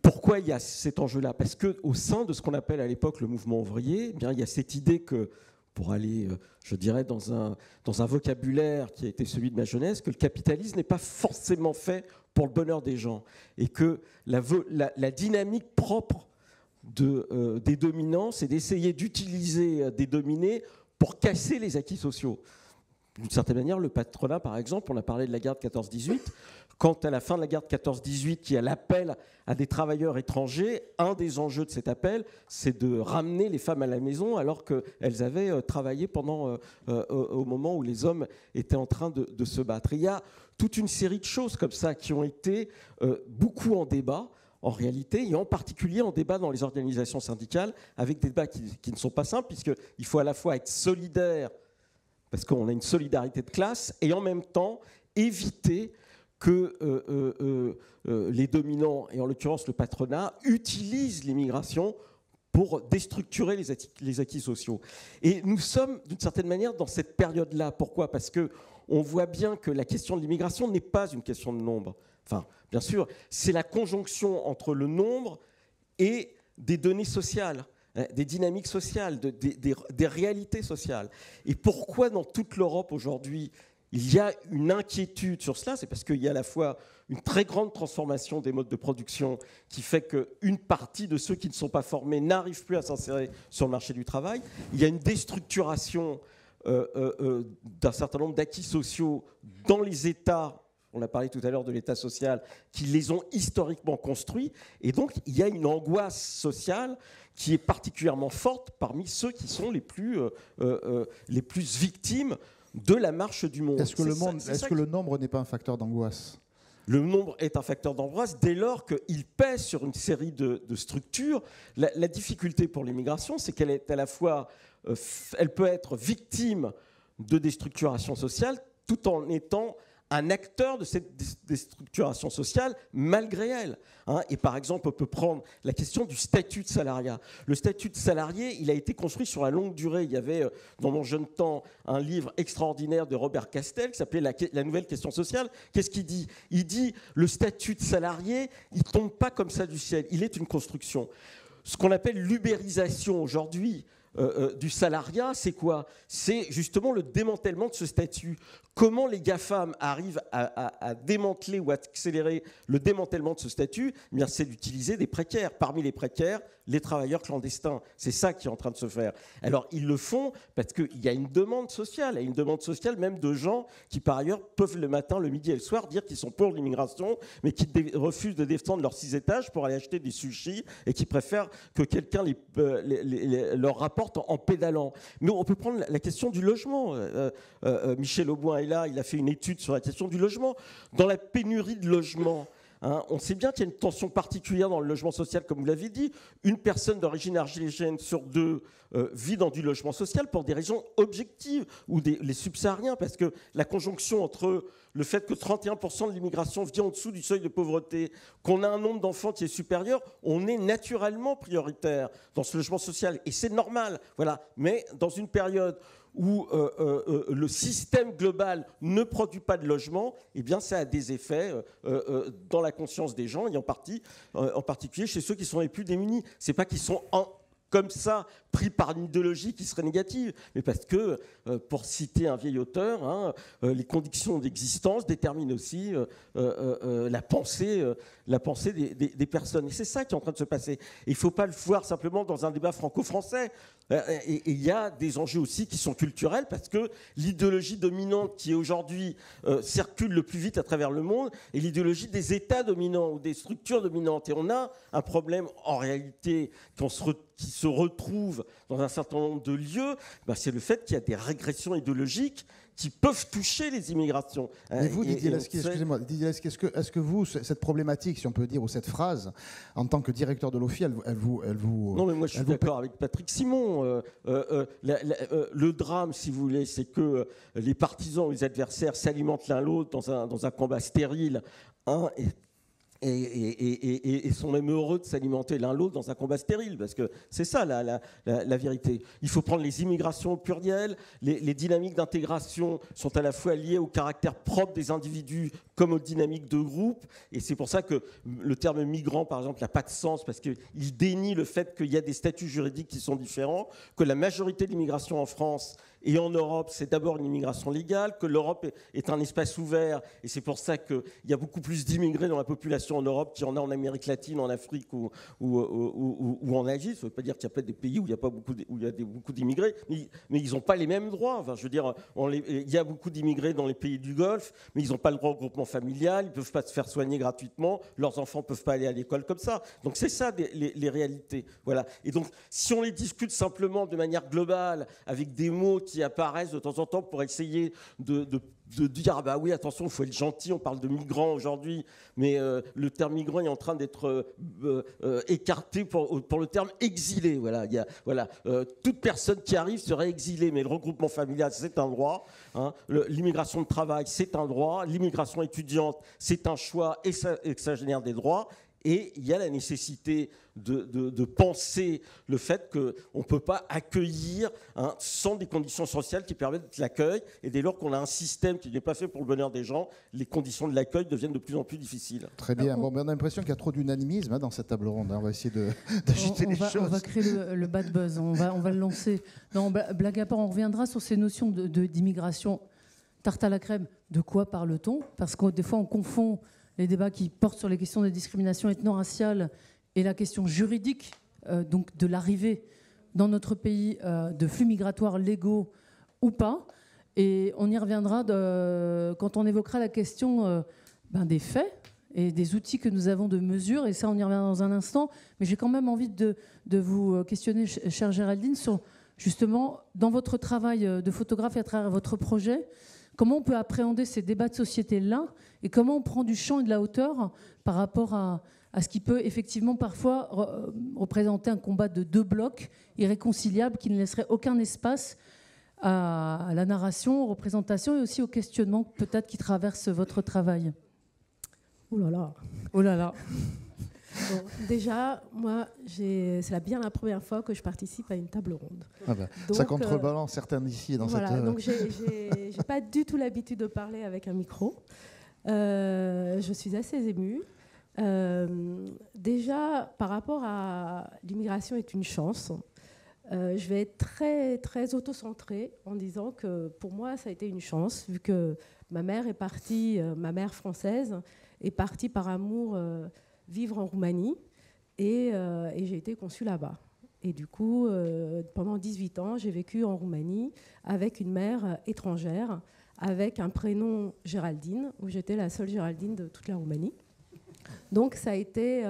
Pourquoi il y a cet enjeu-là ? Parce qu'au sein de ce qu'on appelle à l'époque le mouvement ouvrier, eh bien, il y a cette idée que, pour aller, je dirais, dans un vocabulaire qui a été celui de ma jeunesse, que le capitalisme n'est pas forcément fait pour le bonheur des gens et que la dynamique propre des dominants, c'est d'essayer d'utiliser des dominés pour casser les acquis sociaux. D'une certaine manière, le patronat, par exemple, on a parlé de la guerre de 14-18, quand à la fin de la guerre de 14-18, il y a l'appel à des travailleurs étrangers, un des enjeux de cet appel, c'est de ramener les femmes à la maison alors qu'elles avaient travaillé au moment où les hommes étaient en train de se battre. Et il y a toute une série de choses comme ça qui ont été beaucoup en débat, en réalité, et en particulier en débat dans les organisations syndicales, avec des débats qui ne sont pas simples, puisqu'il faut à la fois être solidaire, parce qu'on a une solidarité de classe, et en même temps éviter que les dominants, et en l'occurrence le patronat, utilisent l'immigration pour déstructurer les acquis sociaux. Et nous sommes, d'une certaine manière, dans cette période-là. Pourquoi ? Parce qu'on voit bien que la question de l'immigration n'est pas une question de nombre. Enfin, bien sûr, c'est la conjonction entre le nombre et des données sociales, des dynamiques sociales, des réalités sociales. Et pourquoi dans toute l'Europe aujourd'hui il y a une inquiétude sur cela? C'est parce qu'il y a à la fois une très grande transformation des modes de production qui fait qu'une partie de ceux qui ne sont pas formés n'arrivent plus à s'insérer sur le marché du travail. Il y a une déstructuration d'un certain nombre d'acquis sociaux dans les États. On a parlé tout à l'heure de l'État social, qui les ont historiquement construits. Et donc, il y a une angoisse sociale qui est particulièrement forte parmi ceux qui sont les plus victimes de la marche du monde. Est-ce que le nombre n'est pas un facteur d'angoisse ? Le nombre est un facteur d'angoisse dès lors qu'il pèse sur une série de structures. La difficulté pour l'immigration, c'est qu'elle est à la fois, elle peut être victime de déstructuration sociale tout en étant un acteur de cette déstructuration sociale malgré elle. Et par exemple, on peut prendre la question du statut de salariat. Le statut de salarié, il a été construit sur la longue durée. Il y avait, dans mon jeune temps, un livre extraordinaire de Robert Castel qui s'appelait La nouvelle question sociale. Qu'est-ce qu'il dit ? Il dit le statut de salarié, il ne tombe pas comme ça du ciel. Il est une construction. Ce qu'on appelle l'ubérisation aujourd'hui du salariat, c'est quoi ? C'est justement le démantèlement de ce statut. Comment les GAFAM arrivent à démanteler ou à accélérer le démantèlement de ce statut ? Eh bien, c'est d'utiliser des précaires. Parmi les précaires, les travailleurs clandestins. C'est ça qui est en train de se faire. Alors, ils le font parce qu'il y a une demande sociale. Il y a une demande sociale même de gens qui, par ailleurs, peuvent le matin, le midi et le soir dire qu'ils sont pour l'immigration, mais qui refusent de descendre leurs 6 étages pour aller acheter des sushis et qui préfèrent que quelqu'un leur rapporte en pédalant. Mais on peut prendre la question du logement. Michel Auboin est là, il a fait une étude sur la question du logement. Dans la pénurie de logements, on sait bien qu'il y a une tension particulière dans le logement social, comme vous l'avez dit. Une personne d'origine argentine sur 2 vit dans du logement social pour des raisons objectives, ou les subsahariens, parce que la conjonction entre le fait que 31% de l'immigration vit en dessous du seuil de pauvreté, qu'on a un nombre d'enfants qui est supérieur, on est naturellement prioritaire dans ce logement social. Et c'est normal, voilà. Mais dans une période où le système global ne produit pas de logement, eh bien ça a des effets dans la conscience des gens, et en particulier chez ceux qui sont les plus démunis. Ce n'est pas qu'ils sont comme ça, pris par une idéologie qui serait négative, mais parce que, pour citer un vieil auteur, hein, les conditions d'existence déterminent aussi la pensée des personnes. Et c'est ça qui est en train de se passer. Et il ne faut pas le voir simplement dans un débat franco-français. Et il y a des enjeux aussi qui sont culturels, parce que l'idéologie dominante qui aujourd'hui circule le plus vite à travers le monde est l'idéologie des États dominants ou des structures dominantes. Et on a un problème en réalité qui se retrouve dans un certain nombre de lieux, c'est le fait qu'il y a des régressions idéologiques qui peuvent toucher les immigrations. Mais vous, Didier Lasky, excusez-moi, est-ce que vous, cette problématique, si on peut dire, ou cette phrase, en tant que directeur de l'OFI, elle vous... Non, mais moi je suis d'accord avec Patrick Simon. Le drame, si vous voulez, c'est que les partisans ou les adversaires s'alimentent l'un l'autre dans un combat stérile, et sont même heureux de s'alimenter l'un l'autre dans un combat stérile, parce que c'est ça la vérité. Il faut prendre les immigrations au pluriel. Les dynamiques d'intégration sont à la fois liées au caractère propre des individus comme aux dynamiques de groupe, et c'est pour ça que le terme migrant, par exemple, n'a pas de sens, parce qu'il dénie le fait qu'il y a des statuts juridiques qui sont différents, que la majorité de l'immigration en France et en Europe, c'est d'abord une immigration légale, que l'Europe est un espace ouvert, et c'est pour ça qu'il y a beaucoup plus d'immigrés dans la population en Europe qu'il y en a en Amérique latine, en Afrique ou en Asie. Ça ne veut pas dire qu'il n'y a pas des pays où il y a beaucoup d'immigrés, mais ils n'ont pas les mêmes droits. Enfin, je veux dire, il y a beaucoup d'immigrés dans les pays du Golfe, mais ils n'ont pas le droit au groupement familial, ils ne peuvent pas se faire soigner gratuitement, leurs enfants ne peuvent pas aller à l'école comme ça. Donc c'est ça les réalités. Voilà. Et donc, si on les discute simplement de manière globale, avec des mots qui apparaissent de temps en temps pour essayer de dire ah bah oui, attention, il faut être gentil, on parle de migrants aujourd'hui, mais le terme migrant est en train d'être écarté pour le terme exilé. Toute personne qui arrive serait exilée, mais le regroupement familial, c'est un droit. Hein. L'immigration de travail, c'est un droit. L'immigration étudiante, c'est un choix, et ça génère des droits. Et il y a la nécessité de penser le fait qu'on ne peut pas accueillir sans des conditions sociales qui permettent l'accueil. Et dès lors qu'on a un système qui n'est pas fait pour le bonheur des gens, les conditions de l'accueil deviennent de plus en plus difficiles. Très bien. Bon, mais on a l'impression qu'il y a trop d'unanimisme dans cette table ronde. On va essayer d'agiter les choses. On va créer le bad buzz. On va le lancer. Non, blague à part, on reviendra sur ces notions d'immigration. Tarte à la crème, de quoi parle-t-on? Parce que des fois, on confond les débats qui portent sur les questions de discrimination ethno-raciale et la question juridique donc de l'arrivée dans notre pays de flux migratoires légaux ou pas. Et on y reviendra quand on évoquera la question des faits et des outils que nous avons de mesure. Et ça, on y revient dans un instant. Mais j'ai quand même envie de vous questionner, chère Géraldine, sur justement, dans votre travail de photographe et à travers votre projet, comment on peut appréhender ces débats de société-là et comment on prend du champ et de la hauteur par rapport à ce qui peut effectivement parfois représenter un combat de deux blocs irréconciliables qui ne laisseraient aucun espace à la narration, aux représentations et aussi au questionnement peut-être qui traverse votre travail. Oh là là. Oh là là. Bon, déjà, moi, c'est bien la première fois que je participe à une table ronde. Ah bah, donc, ça contrebalance certains d'ici dans cette... Donc j'ai pas du tout l'habitude de parler avec un micro. Je suis assez émue. Déjà, par rapport à l'immigration est une chance, je vais être très, très auto-centrée en disant que pour moi, ça a été une chance, vu que ma mère est partie, ma mère française, est partie par amour vivre en Roumanie et j'ai été conçue là-bas. Et du coup, pendant 18 ans, j'ai vécu en Roumanie avec une mère étrangère, avec un prénom Géraldine, où j'étais la seule Géraldine de toute la Roumanie. Donc ça a été,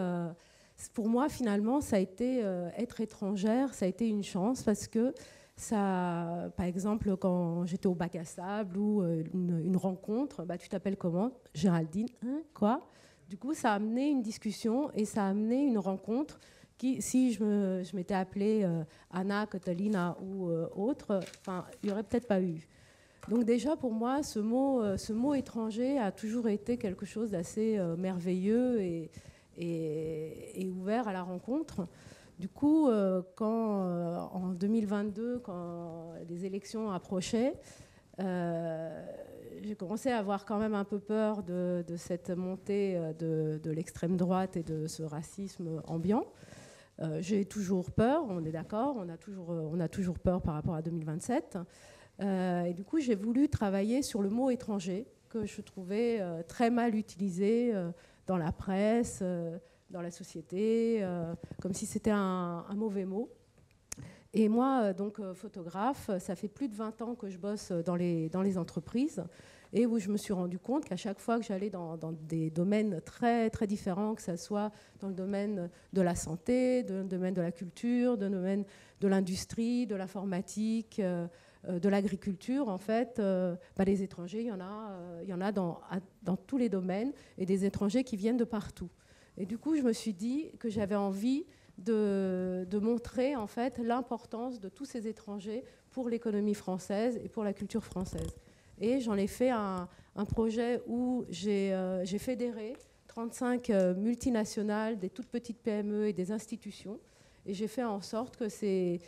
pour moi finalement, ça a été être étrangère, ça a été une chance parce que ça, par exemple, quand j'étais au bac à sable ou une rencontre, tu t'appelles comment? Géraldine, hein, quoi? Du coup, ça a amené une discussion et ça a amené une rencontre qui, si je m'étais appelée Anna, Catalina ou autre, il n'y aurait peut-être pas eu. Donc déjà, pour moi, ce mot étranger a toujours été quelque chose d'assez merveilleux et ouvert à la rencontre. Du coup, en 2022, quand les élections approchaient, j'ai commencé à avoir quand même un peu peur de cette montée de l'extrême droite et de ce racisme ambiant. J'ai toujours peur, on est d'accord, on a toujours peur par rapport à 2027. Et du coup, j'ai voulu travailler sur le mot étranger, que je trouvais très mal utilisé dans la presse, dans la société, comme si c'était un mauvais mot. Et moi, donc photographe, ça fait plus de 20 ans que je bosse dans les entreprises, et où je me suis rendu compte qu'à chaque fois que j'allais dans des domaines très, très différents, que ce soit dans le domaine de la santé, dans le domaine de la culture, dans le domaine de l'industrie, de l'informatique, de l'agriculture, en fait, les étrangers, il y en a dans tous les domaines, et des étrangers qui viennent de partout. Et du coup, je me suis dit que j'avais envie de montrer en fait l'importance de tous ces étrangers pour l'économie française et pour la culture française. Et j'en ai fait un projet où j'ai fédéré 35 multinationales, des toutes petites PME et des institutions. Et j'ai fait en sorte que ces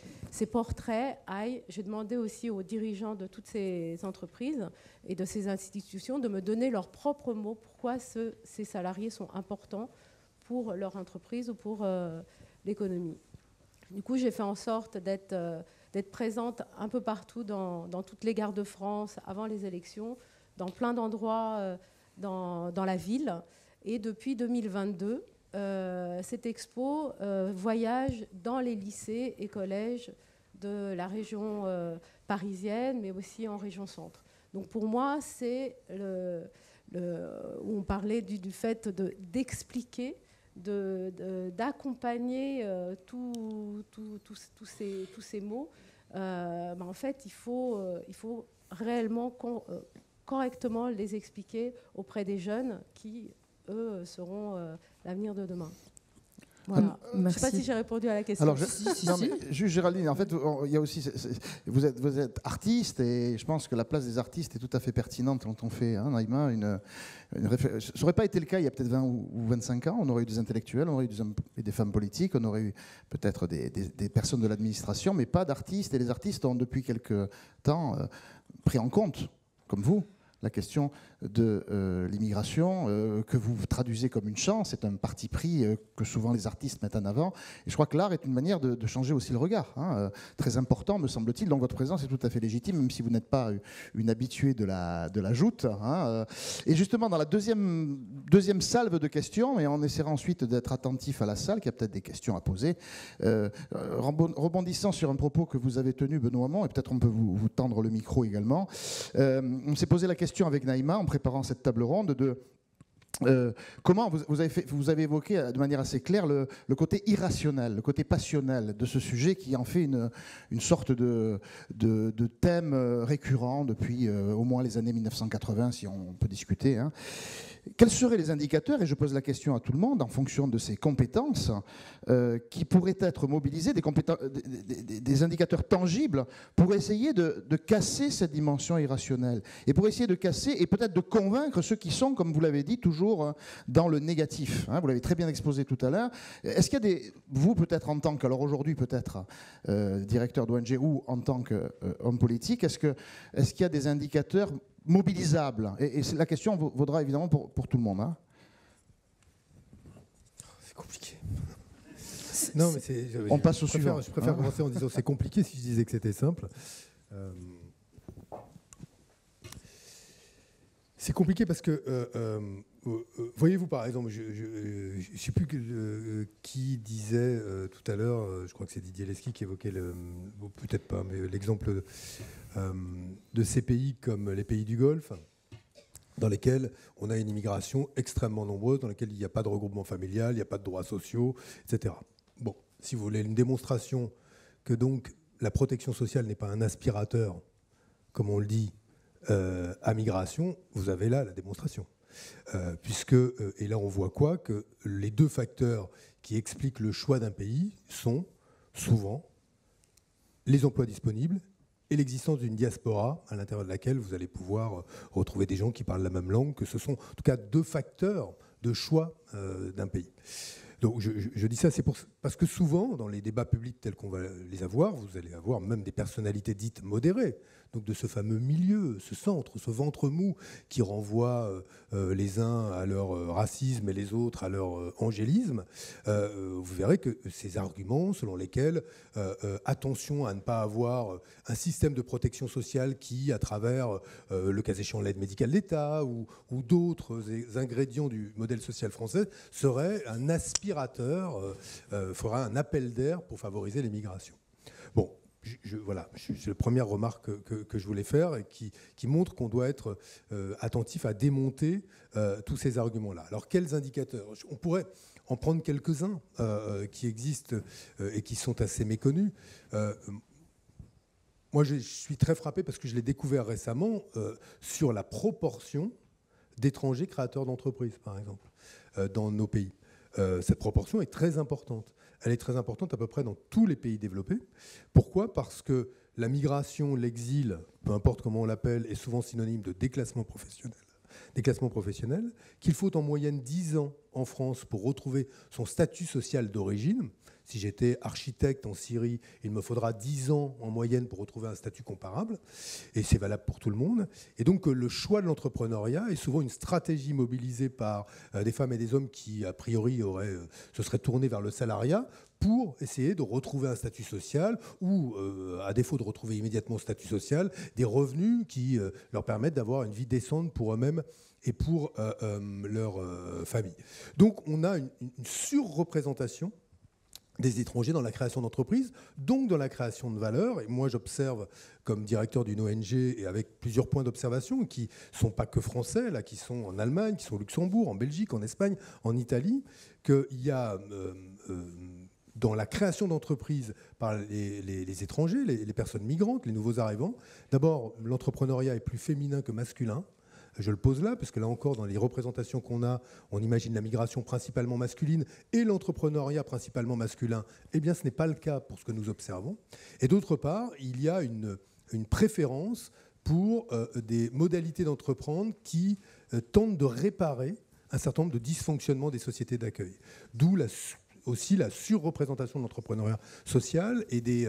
portraits aillent. J'ai demandé aussi aux dirigeants de toutes ces entreprises et de ces institutions de me donner leurs propres mots, pourquoi ces salariés sont importants pour leur entreprise ou pour l'économie. Du coup, j'ai fait en sorte d'être présente un peu partout dans toutes les gares de France avant les élections, dans plein d'endroits dans la ville. Et depuis 2022, cette expo voyage dans les lycées et collèges de la région parisienne, mais aussi en région centre. Donc pour moi, c'est où on parlait du fait d'expliquer, d'accompagner tous ces mots. En fait, il faut réellement correctement les expliquer auprès des jeunes qui, eux, seront l'avenir de demain. Voilà. Je ne sais pas si j'ai répondu à la question. Alors, juste Géraldine, en fait, il y a aussi, vous êtes artiste, et je pense que la place des artistes est tout à fait pertinente quand on fait, Naïma, ça n'aurait pas été le cas il y a peut-être 20 ou 25 ans. On aurait eu des intellectuels, on aurait eu des hommes et des femmes politiques, on aurait eu peut-être des personnes de l'administration, mais pas d'artistes. Et les artistes ont depuis quelque temps pris en compte, comme vous, la question de l'immigration, que vous traduisez comme une chance. C'est un parti pris que souvent les artistes mettent en avant. Et je crois que l'art est une manière de changer aussi le regard. Très important, me semble-t-il. Donc votre présence est tout à fait légitime, même si vous n'êtes pas une habituée de la joute. Et justement, dans la deuxième salve de questions, et on essaiera ensuite d'être attentif à la salle, qui a peut-être des questions à poser, rebondissant sur un propos que vous avez tenu, Benoît Hamon, et peut-être on peut vous tendre le micro également. On s'est posé la question avec Naïma en préparant cette table ronde de comment vous avez évoqué de manière assez claire le côté irrationnel, le côté passionnel de ce sujet qui en fait une sorte de thème récurrent depuis au moins les années 1980, si on peut discuter. Quels seraient les indicateurs, et je pose la question à tout le monde, en fonction de ses compétences, qui pourraient être mobilisés, des indicateurs tangibles, pour essayer de casser cette dimension irrationnelle, et pour essayer de casser, et peut-être de convaincre ceux qui sont, comme vous l'avez dit, toujours dans le négatif. Vous l'avez très bien exposé tout à l'heure. Est-ce qu'il y a vous peut-être en tant que, alors aujourd'hui peut-être directeur d'ONG ou en tant qu'homme politique, est-ce qu'il y a des indicateurs mobilisable, et la question vaudra évidemment pour tout le monde. C'est compliqué. Non, mais on passe au suivant. Je préfère commencer en disant c'est compliqué si je disais que c'était simple. C'est compliqué parce que, voyez-vous par exemple, je ne sais plus qui disait tout à l'heure, je crois que c'est Didier Lesky qui évoquait, peut-être pas, mais l'exemple de ces pays comme les pays du Golfe, dans lesquels on a une immigration extrêmement nombreuse, dans lesquels il n'y a pas de regroupement familial, il n'y a pas de droits sociaux, etc. Bon, si vous voulez une démonstration que donc la protection sociale n'est pas un aspirateur, comme on le dit, à migration, vous avez là la démonstration. Puisque, et là on voit quoi, que les deux facteurs qui expliquent le choix d'un pays sont souvent les emplois disponibles et l'existence d'une diaspora à l'intérieur de laquelle vous allez pouvoir retrouver des gens qui parlent la même langue, que ce sont en tout cas deux facteurs de choix d'un pays. Donc je dis ça, parce que souvent, dans les débats publics tels qu'on va les avoir, vous allez avoir même des personnalités dites modérées, donc de ce fameux milieu, ce centre, ce ventre mou qui renvoie les uns à leur racisme et les autres à leur angélisme. Vous verrez que ces arguments selon lesquels attention à ne pas avoir un système de protection sociale qui, à travers le cas échéant l'aide médicale d'État ou d'autres ingrédients du modèle social français, serait un aspirateur, fera un appel d'air pour favoriser l'immigration. Bon, voilà, c'est la première remarque que je voulais faire et qui montre qu'on doit être attentif à démonter tous ces arguments-là. Alors, quels indicateurs ? On pourrait en prendre quelques-uns qui existent et qui sont assez méconnus. Moi, je suis très frappé parce que je l'ai découvert récemment sur la proportion d'étrangers créateurs d'entreprises, par exemple, dans nos pays. Cette proportion est très importante. Elle est très importante à peu près dans tous les pays développés. Pourquoi ? Parce que la migration, l'exil, peu importe comment on l'appelle, est souvent synonyme de déclassement professionnel. Déclassement professionnel, qu'il faut en moyenne 10 ans en France pour retrouver son statut social d'origine. Si j'étais architecte en Syrie, il me faudra 10 ans en moyenne pour retrouver un statut comparable. Et c'est valable pour tout le monde. Et donc le choix de l'entrepreneuriat est souvent une stratégie mobilisée par des femmes et des hommes qui, a priori, se seraient tournés vers le salariat pour essayer de retrouver un statut social ou, à défaut de retrouver immédiatement ce statut social, des revenus qui leur permettent d'avoir une vie décente pour eux-mêmes et pour leur famille. Donc on a une surreprésentation des étrangers dans la création d'entreprises, donc dans la création de valeur. Et moi, j'observe, comme directeur d'une ONG, et avec plusieurs points d'observation, qui ne sont pas que français, là, qui sont en Allemagne, qui sont au Luxembourg, en Belgique, en Espagne, en Italie, qu'il y a dans la création d'entreprises par les étrangers, les personnes migrantes, les nouveaux arrivants, d'abord, l'entrepreneuriat est plus féminin que masculin. Je le pose là, parce que là encore, dans les représentations qu'on a, on imagine la migration principalement masculine et l'entrepreneuriat principalement masculin. Eh bien, ce n'est pas le cas pour ce que nous observons. Et d'autre part, il y a une préférence pour des modalités d'entreprendre qui tentent de réparer un certain nombre de dysfonctionnements des sociétés d'accueil. D'où aussi la surreprésentation de l'entrepreneuriat social et du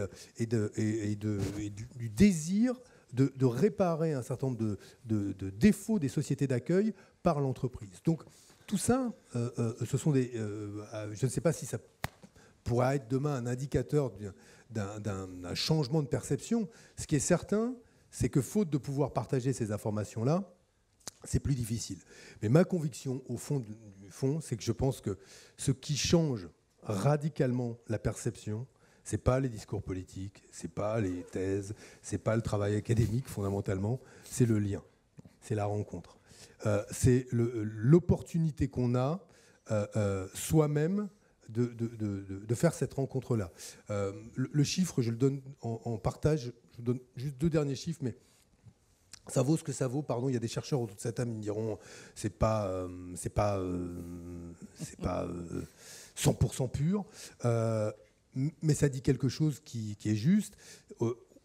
désir de réparer un certain nombre de défauts des sociétés d'accueil par l'entreprise. Donc tout ça, ce sont des... je ne sais pas si ça pourrait être demain un indicateur d'un changement de perception. Ce qui est certain, c'est que faute de pouvoir partager ces informations-là, c'est plus difficile. Mais ma conviction, au fond du fond, c'est que je pense que ce qui change radicalement la perception, c'est pas les discours politiques, c'est pas les thèses, c'est pas le travail académique fondamentalement, c'est le lien, c'est la rencontre. C'est l'opportunité qu'on a soi-même de faire cette rencontre-là. Le chiffre, je le donne en partage, je vous donne juste 2 derniers chiffres, mais ça vaut ce que ça vaut. Pardon, il y a des chercheurs autour de cette table qui me diront c'est pas 100% pur. Mais ça dit quelque chose qui est juste.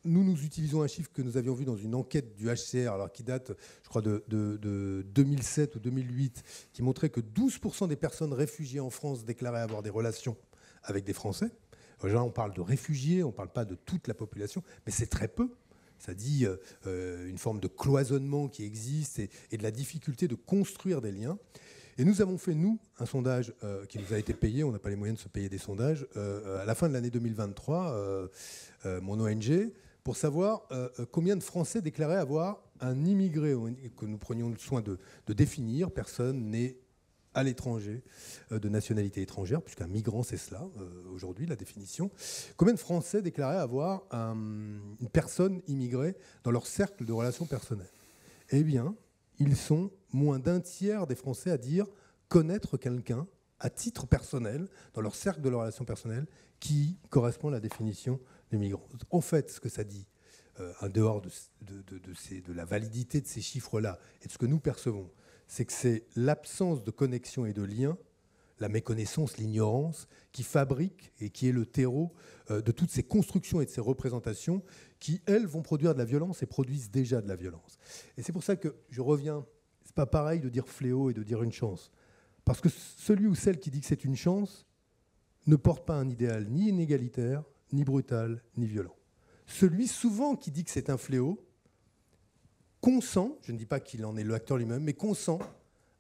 Nous utilisons un chiffre que nous avions vu dans une enquête du HCR, alors qui date, je crois, de 2007 ou 2008, qui montrait que 12% des personnes réfugiées en France déclaraient avoir des relations avec des Français. Là, on parle de réfugiés, on ne parle pas de toute la population, mais c'est très peu. Ça dit une forme de cloisonnement qui existe et de la difficulté de construire des liens. Et nous avons fait, nous, un sondage qui nous a été payé, on n'a pas les moyens de se payer des sondages, à la fin de l'année 2023, mon ONG, pour savoir combien de Français déclaraient avoir un immigré, que nous prenions le soin de définir, personne née à l'étranger, de nationalité étrangère, puisqu'un migrant, c'est cela, aujourd'hui, la définition. Combien de Français déclaraient avoir une personne immigrée dans leur cercle de relations personnelles ? Eh bien, ils sont moins d'un tiers des Français à dire connaître quelqu'un à titre personnel, dans leur cercle de relations personnelles, qui correspond à la définition du migrant. En fait, ce que ça dit, en dehors de la validité de ces chiffres-là et de ce que nous percevons, c'est que c'est l'absence de connexion et de lien, la méconnaissance, l'ignorance, qui fabrique et qui est le terreau de toutes ces constructions et de ces représentations qui, elles, vont produire de la violence et produisent déjà de la violence. Et c'est pour ça que je reviens, c'est pas pareil de dire fléau et de dire une chance. Parce que celui ou celle qui dit que c'est une chance ne porte pas un idéal ni inégalitaire, ni brutal, ni violent. Celui souvent qui dit que c'est un fléau consent, je ne dis pas qu'il en est l'acteur lui-même, mais consent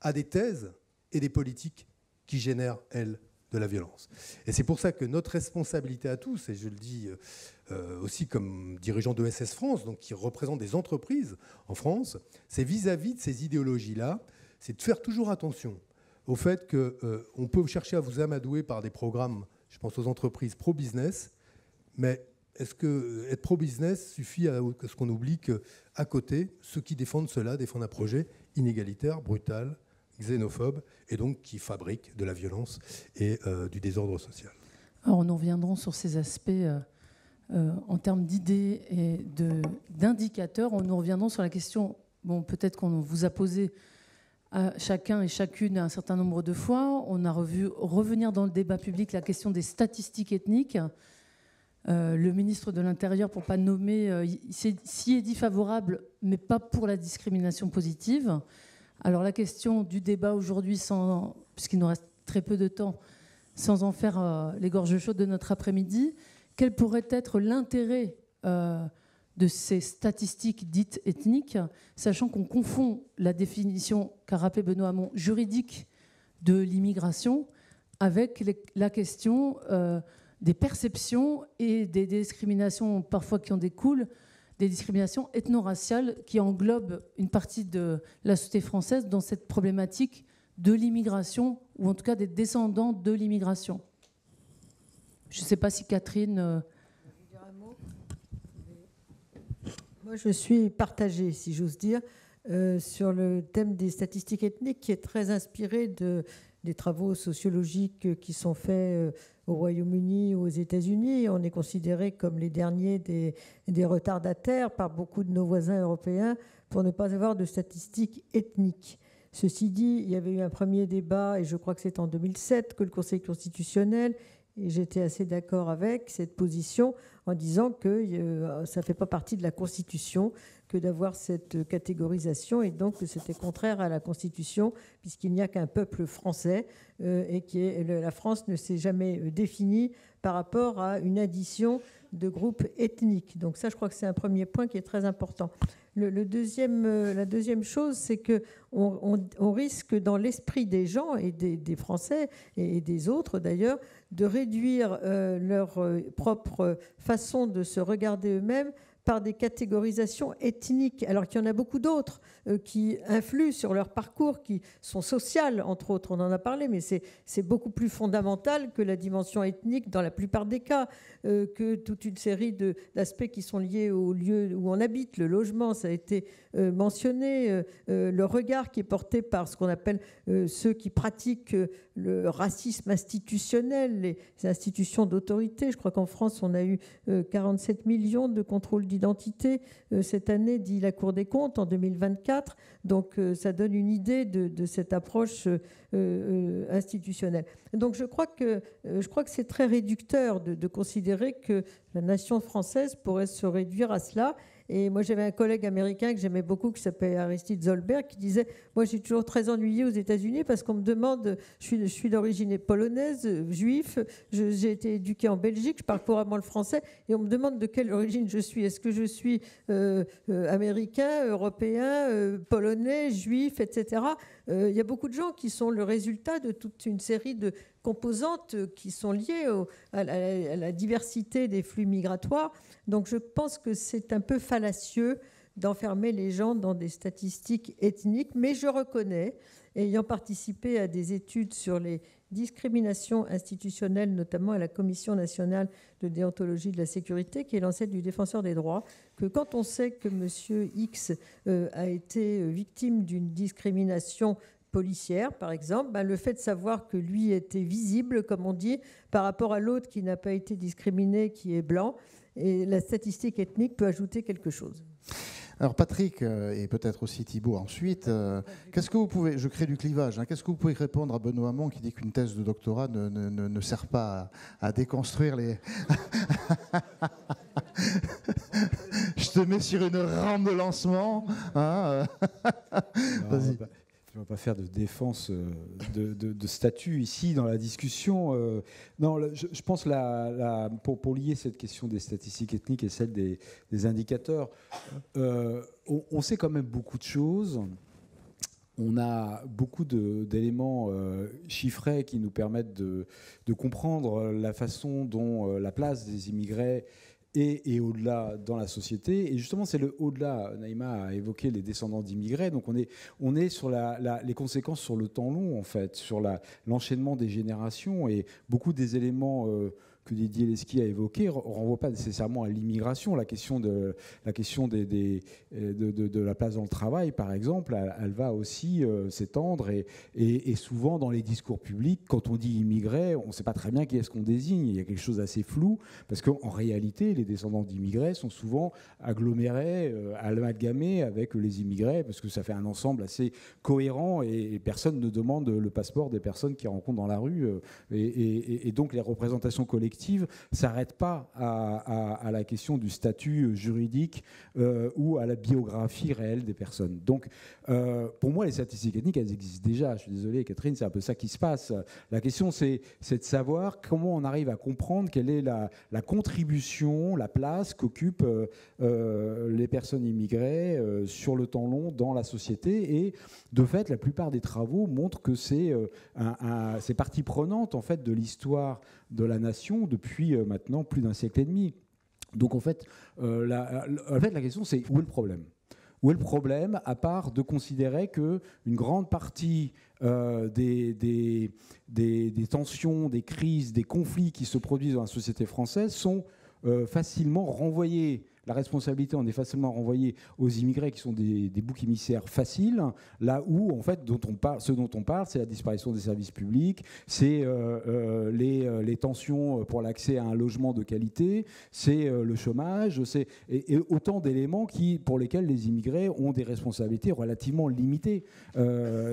à des thèses et des politiques qui génèrent, elles, de la violence. Et c'est pour ça que notre responsabilité à tous, et je le dis aussi comme dirigeant de SS France, donc qui représente des entreprises en France, c'est vis-à-vis de ces idéologies-là, c'est de faire toujours attention au fait qu'on peut chercher à vous amadouer par des programmes, je pense aux entreprises pro-business, mais est-ce que être pro-business suffit à ce qu'on oublie qu'à côté, ceux qui défendent cela défendent un projet inégalitaire, brutal, xénophobe, et donc qui fabrique de la violence et du désordre social. Alors, nous reviendrons sur ces aspects en termes d'idées et d'indicateurs. Nous reviendrons sur la question, bon, peut-être qu'on vous a posé à chacun et chacune un certain nombre de fois. On a revu revenir dans le débat public la question des statistiques ethniques. Le ministre de l'Intérieur, pour ne pas nommer, s'y est dit favorable, mais pas pour la discrimination positive. Alors la question du débat aujourd'hui, puisqu'il nous reste très peu de temps, sans en faire les gorges chaudes de notre après-midi, quel pourrait être l'intérêt de ces statistiques dites ethniques, sachant qu'on confond la définition qu'a rappelée Benoît Hamon juridique de l'immigration avec la question des perceptions et des discriminations parfois qui en découlent, des discriminations ethno-raciales qui englobent une partie de la société française dans cette problématique de l'immigration, ou en tout cas des descendants de l'immigration. Je ne sais pas si Catherine... Moi, je suis partagée, si j'ose dire, sur le thème des statistiques ethniques, qui est très inspiré des travaux sociologiques qui sont faits au Royaume-Uni ou aux États-Unis. On est considéré comme les derniers des retardataires par beaucoup de nos voisins européens pour ne pas avoir de statistiques ethniques. Ceci dit, il y avait eu un premier débat, et je crois que c'est en 2007 que le Conseil constitutionnel, et j'étais assez d'accord avec cette position en disant que ça ne fait pas partie de la Constitution que d'avoir cette catégorisation, et donc que c'était contraire à la Constitution puisqu'il n'y a qu'un peuple français et la France ne s'est jamais définie par rapport à une addition de groupes ethniques. Donc ça, je crois que c'est un premier point qui est très important. La deuxième chose, c'est qu'on risque dans l'esprit des gens et des Français et des autres d'ailleurs de réduire leur propre façon de se regarder eux-mêmes par des catégorisations ethniques, alors qu'il y en a beaucoup d'autres qui influent sur leur parcours, qui sont sociales, entre autres, on en a parlé, mais c'est beaucoup plus fondamental que la dimension ethnique dans la plupart des cas, que toute une série d'aspects qui sont liés au lieu où on habite, le logement, ça a été mentionné, le regard qui est porté par ce qu'on appelle ceux qui pratiquent le racisme institutionnel, les institutions d'autorité. Je crois qu'en France, on a eu 47 millions de contrôles d'identité cette année, dit la Cour des comptes, en 2024. Donc ça donne une idée de cette approche institutionnelle. Donc je crois que c'est très réducteur de considérer que la nation française pourrait se réduire à cela. Et moi, j'avais un collègue américain que j'aimais beaucoup, qui s'appelait Aristide Zolberg, qui disait « Moi, j'ai toujours très ennuyé aux États-Unis parce qu'on me demande, je suis d'origine polonaise, juif, j'ai été éduqué en Belgique, je parle couramment le français, et on me demande de quelle origine je suis. Est-ce que je suis américain, européen, polonais, juif, etc. » Il y a beaucoup de gens qui sont le résultat de toute une série de composantes qui sont liées à la diversité des flux migratoires. Donc je pense que c'est un peu fallacieux d'enfermer les gens dans des statistiques ethniques, mais je reconnais, ayant participé à des études sur les discriminations institutionnelles, notamment à la Commission nationale de déontologie de la sécurité, qui est l'ancêtre du défenseur des droits, que quand on sait que M. X a été victime d'une discrimination policière, par exemple, le fait de savoir que lui était visible, comme on dit, par rapport à l'autre qui n'a pas été discriminé, qui est blanc, et la statistique ethnique peut ajouter quelque chose. Alors Patrick, et peut-être aussi Thibault ensuite, qu'est-ce que vous pouvez, je crée du clivage, qu'est-ce que vous pouvez répondre à Benoît Hamon qui dit qu'une thèse de doctorat ne sert pas à déconstruire les... Je te mets sur une rampe de lancement. Vas-y. Je ne vais pas faire de défense de statut ici dans la discussion. Non, je pense pour lier cette question des statistiques ethniques et celle des indicateurs, on sait quand même beaucoup de choses. On a beaucoup d'éléments chiffrés qui nous permettent de comprendre la façon dont la place des immigrés et au-delà dans la société. Et justement, c'est le au-delà. Naïma a évoqué les descendants d'immigrés. Donc on est sur les conséquences sur le temps long, en fait, sur l'enchaînement des générations. Et beaucoup des éléments que Didier Lesky a évoqué ne renvoient pas nécessairement à l'immigration. La question de la place dans le travail, par exemple, elle va aussi s'étendre. Et souvent, dans les discours publics, quand on dit immigré, on ne sait pas très bien qui est-ce qu'on désigne. Il y a quelque chose d'assez flou, parce qu'en réalité, les descendants d'immigrés sont souvent agglomérés, amalgamés avec les immigrés, parce que ça fait un ensemble assez cohérent, et personne ne demande le passeport des personnes qu'ils rencontrent dans la rue. Et donc, les représentations collectives ne s'arrête pas à la question du statut juridique ou à la biographie réelle des personnes. Donc, pour moi, les statistiques ethniques, elles existent déjà. Je suis désolé, Catherine, c'est un peu ça qui se passe. La question, c'est de savoir comment on arrive à comprendre quelle est la contribution, la place qu'occupent les personnes immigrées sur le temps long dans la société. Et de fait, la plupart des travaux montrent que c'est partie prenante en fait, de l'histoire de la nation depuis maintenant plus d'un siècle et demi. Donc en fait, la question c'est où est le problème ? Où est le problème, à part de considérer qu'une grande partie des tensions, des crises, des conflits qui se produisent dans la société française sont facilement renvoyés. La responsabilité en est facilement renvoyée aux immigrés qui sont des boucs émissaires faciles, là où, en fait, ce dont on parle, c'est la disparition des services publics, c'est les tensions pour l'accès à un logement de qualité, c'est le chômage, et autant d'éléments pour lesquels les immigrés ont des responsabilités relativement limitées.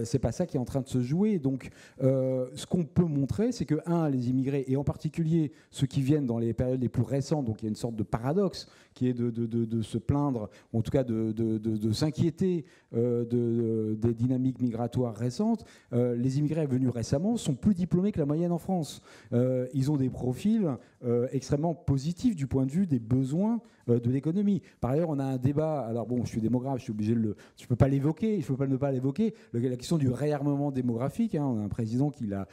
C'est pas ça qui est en train de se jouer. Donc, ce qu'on peut montrer, c'est que, les immigrés, et en particulier ceux qui viennent dans les périodes les plus récentes, donc il y a une sorte de paradoxe qui est de se plaindre, ou en tout cas de s'inquiéter des dynamiques migratoires récentes. Les immigrés venus récemment sont plus diplômés que la moyenne en France. Ils ont des profils extrêmement positifs du point de vue des besoins de l'économie. Par ailleurs, on a un débat, alors bon, je suis démographe, je suis obligé je peux pas l'évoquer, je peux pas ne pas l'évoquer, la question du réarmement démographique, hein, on a un président qui l'a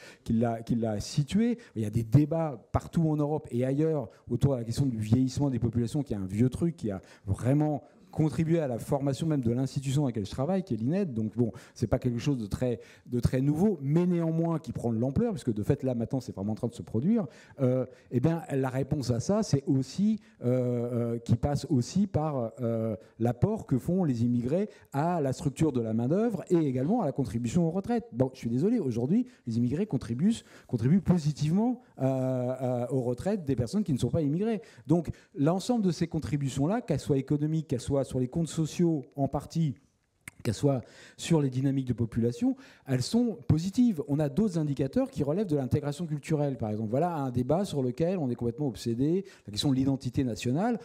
situé. Il y a des débats partout en Europe et ailleurs autour de la question du vieillissement des populations, qui est un vieux truc qui a vraiment contribuer à la formation même de l'institution dans laquelle je travaille, qui est l'INED. Donc bon, c'est pas quelque chose de très nouveau, mais néanmoins qui prend de l'ampleur, parce que de fait là maintenant c'est vraiment en train de se produire. Eh bien la réponse à ça, c'est aussi qui passe aussi par l'apport que font les immigrés à la structure de la main-d'œuvre et également à la contribution aux retraites. Bon, je suis désolé, aujourd'hui les immigrés contribuent positivement aux retraites des personnes qui ne sont pas immigrées. Donc l'ensemble de ces contributions-là, qu'elles soient économiques, qu'elles soient sur les comptes sociaux en partie, qu'elles soient sur les dynamiques de population, elles sont positives. On a d'autres indicateurs qui relèvent de l'intégration culturelle, par exemple. Voilà un débat sur lequel on est complètement obsédé, la question de l'identité nationale.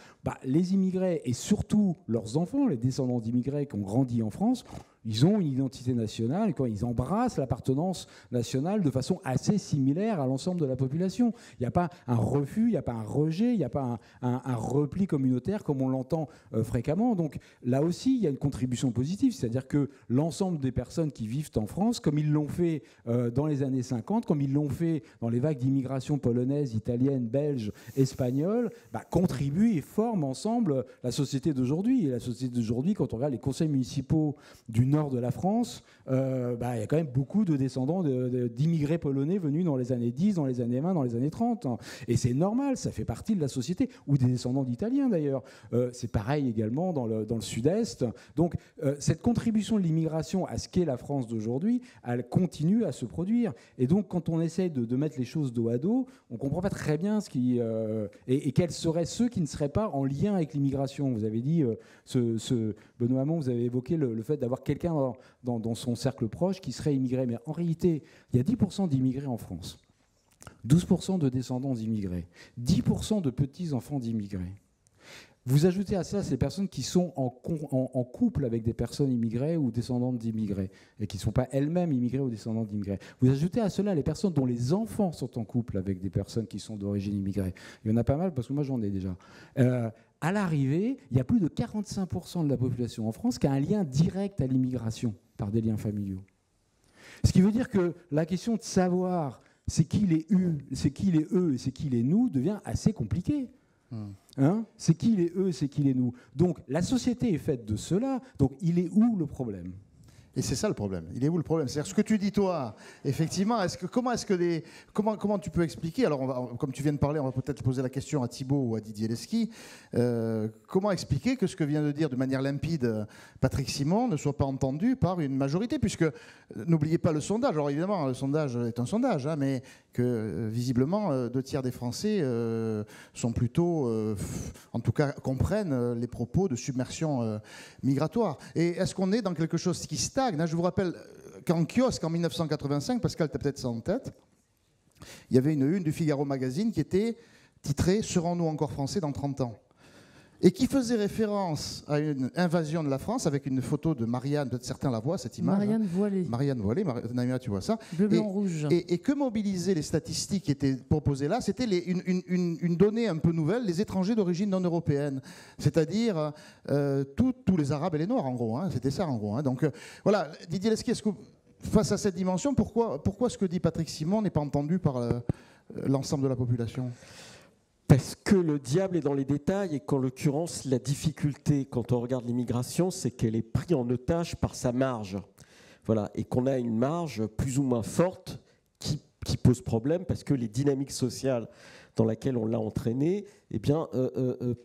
Les immigrés, et surtout leurs enfants, les descendants d'immigrés qui ont grandi en France, ils ont une identité nationale, quand ils embrassent l'appartenance nationale de façon assez similaire à l'ensemble de la population. Il n'y a pas un refus, il n'y a pas un rejet, il n'y a pas un repli communautaire comme on l'entend fréquemment. Donc là aussi, il y a une contribution positive, c'est-à-dire que l'ensemble des personnes qui vivent en France, comme ils l'ont fait dans les années 50, comme ils l'ont fait dans les vagues d'immigration polonaise, italienne, belge, espagnole, contribuent et forment ensemble la société d'aujourd'hui. Et la société d'aujourd'hui, quand on regarde les conseils municipaux du nord de la France, il y a quand même beaucoup de descendants d'immigrés polonais venus dans les années 10, dans les années 20, dans les années 30. Et c'est normal, ça fait partie de la société, ou des descendants d'Italiens d'ailleurs. C'est pareil également dans le sud-est. Donc cette contribution de l'immigration à ce qu'est la France d'aujourd'hui, elle continue à se produire. Et donc quand on essaye de mettre les choses dos à dos, on ne comprend pas très bien et quels seraient ceux qui ne seraient pas en lien avec l'immigration. Vous avez dit, Benoît Hamon, vous avez évoqué le fait d'avoir quelqu'un dans son cercle proche qui serait immigré. Mais en réalité, il y a 10% d'immigrés en France, 12% de descendants d'immigrés, 10% de petits-enfants d'immigrés. Vous ajoutez à ça ces personnes qui sont en couple avec des personnes immigrées ou descendantes d'immigrés et qui ne sont pas elles-mêmes immigrées ou descendantes d'immigrés. Vous ajoutez à cela les personnes dont les enfants sont en couple avec des personnes qui sont d'origine immigrée. Il y en a pas mal parce que moi j'en ai déjà. À l'arrivée, il y a plus de 45% de la population en France qui a un lien direct à l'immigration par des liens familiaux. Ce qui veut dire que la question de savoir c'est qui les eux et c'est qui les nous devient assez compliquée. Hein, c'est qui les eux, c'est qui les nous. Donc la société est faite de cela. Donc il est où le problème ? Et c'est ça le problème. Il est où le problème ? C'est-à-dire ce que tu dis toi, effectivement, comment tu peux expliquer ? Alors, comme tu viens de parler, on va peut-être poser la question à Thibault ou à Didier Lesky. Comment expliquer que ce que vient de dire de manière limpide Patrick Simon ne soit pas entendu par une majorité ? Puisque, n'oubliez pas le sondage. Alors évidemment, le sondage est un sondage, hein, mais que visiblement, 2/3 des Français sont plutôt, en tout cas, comprennent les propos de submersion migratoire. Et est-ce qu'on est dans quelque chose qui stagne ? Je vous rappelle qu'en kiosque, en 1985, Pascal, tu as peut-être ça en tête, il y avait une du Figaro Magazine qui était titrée « Serons-nous encore français dans 30 ans ?» et qui faisait référence à une invasion de la France avec une photo de Marianne, peut-être certains la voient, cette image. Marianne Voilée. Marianne Voilée, Naïma, tu vois ça. Bleu, blanc, rouge. Et que mobilisaient les statistiques qui étaient proposées là, c'était une donnée un peu nouvelle, les étrangers d'origine non européenne, c'est-à-dire tous les Arabes et les Noirs, en gros. Hein, c'était ça, en gros. Hein. Donc voilà, Didier Lesky, est-ce que face à cette dimension, pourquoi ce que dit Patrick Simon n'est pas entendu par l'ensemble de la population ? Parce que le diable est dans les détails et qu'en l'occurrence, la difficulté quand on regarde l'immigration, c'est qu'elle est prise en otage par sa marge. Voilà, et qu'on a une marge plus ou moins forte qui pose problème parce que les dynamiques sociales dans lesquelles on l'a entraîné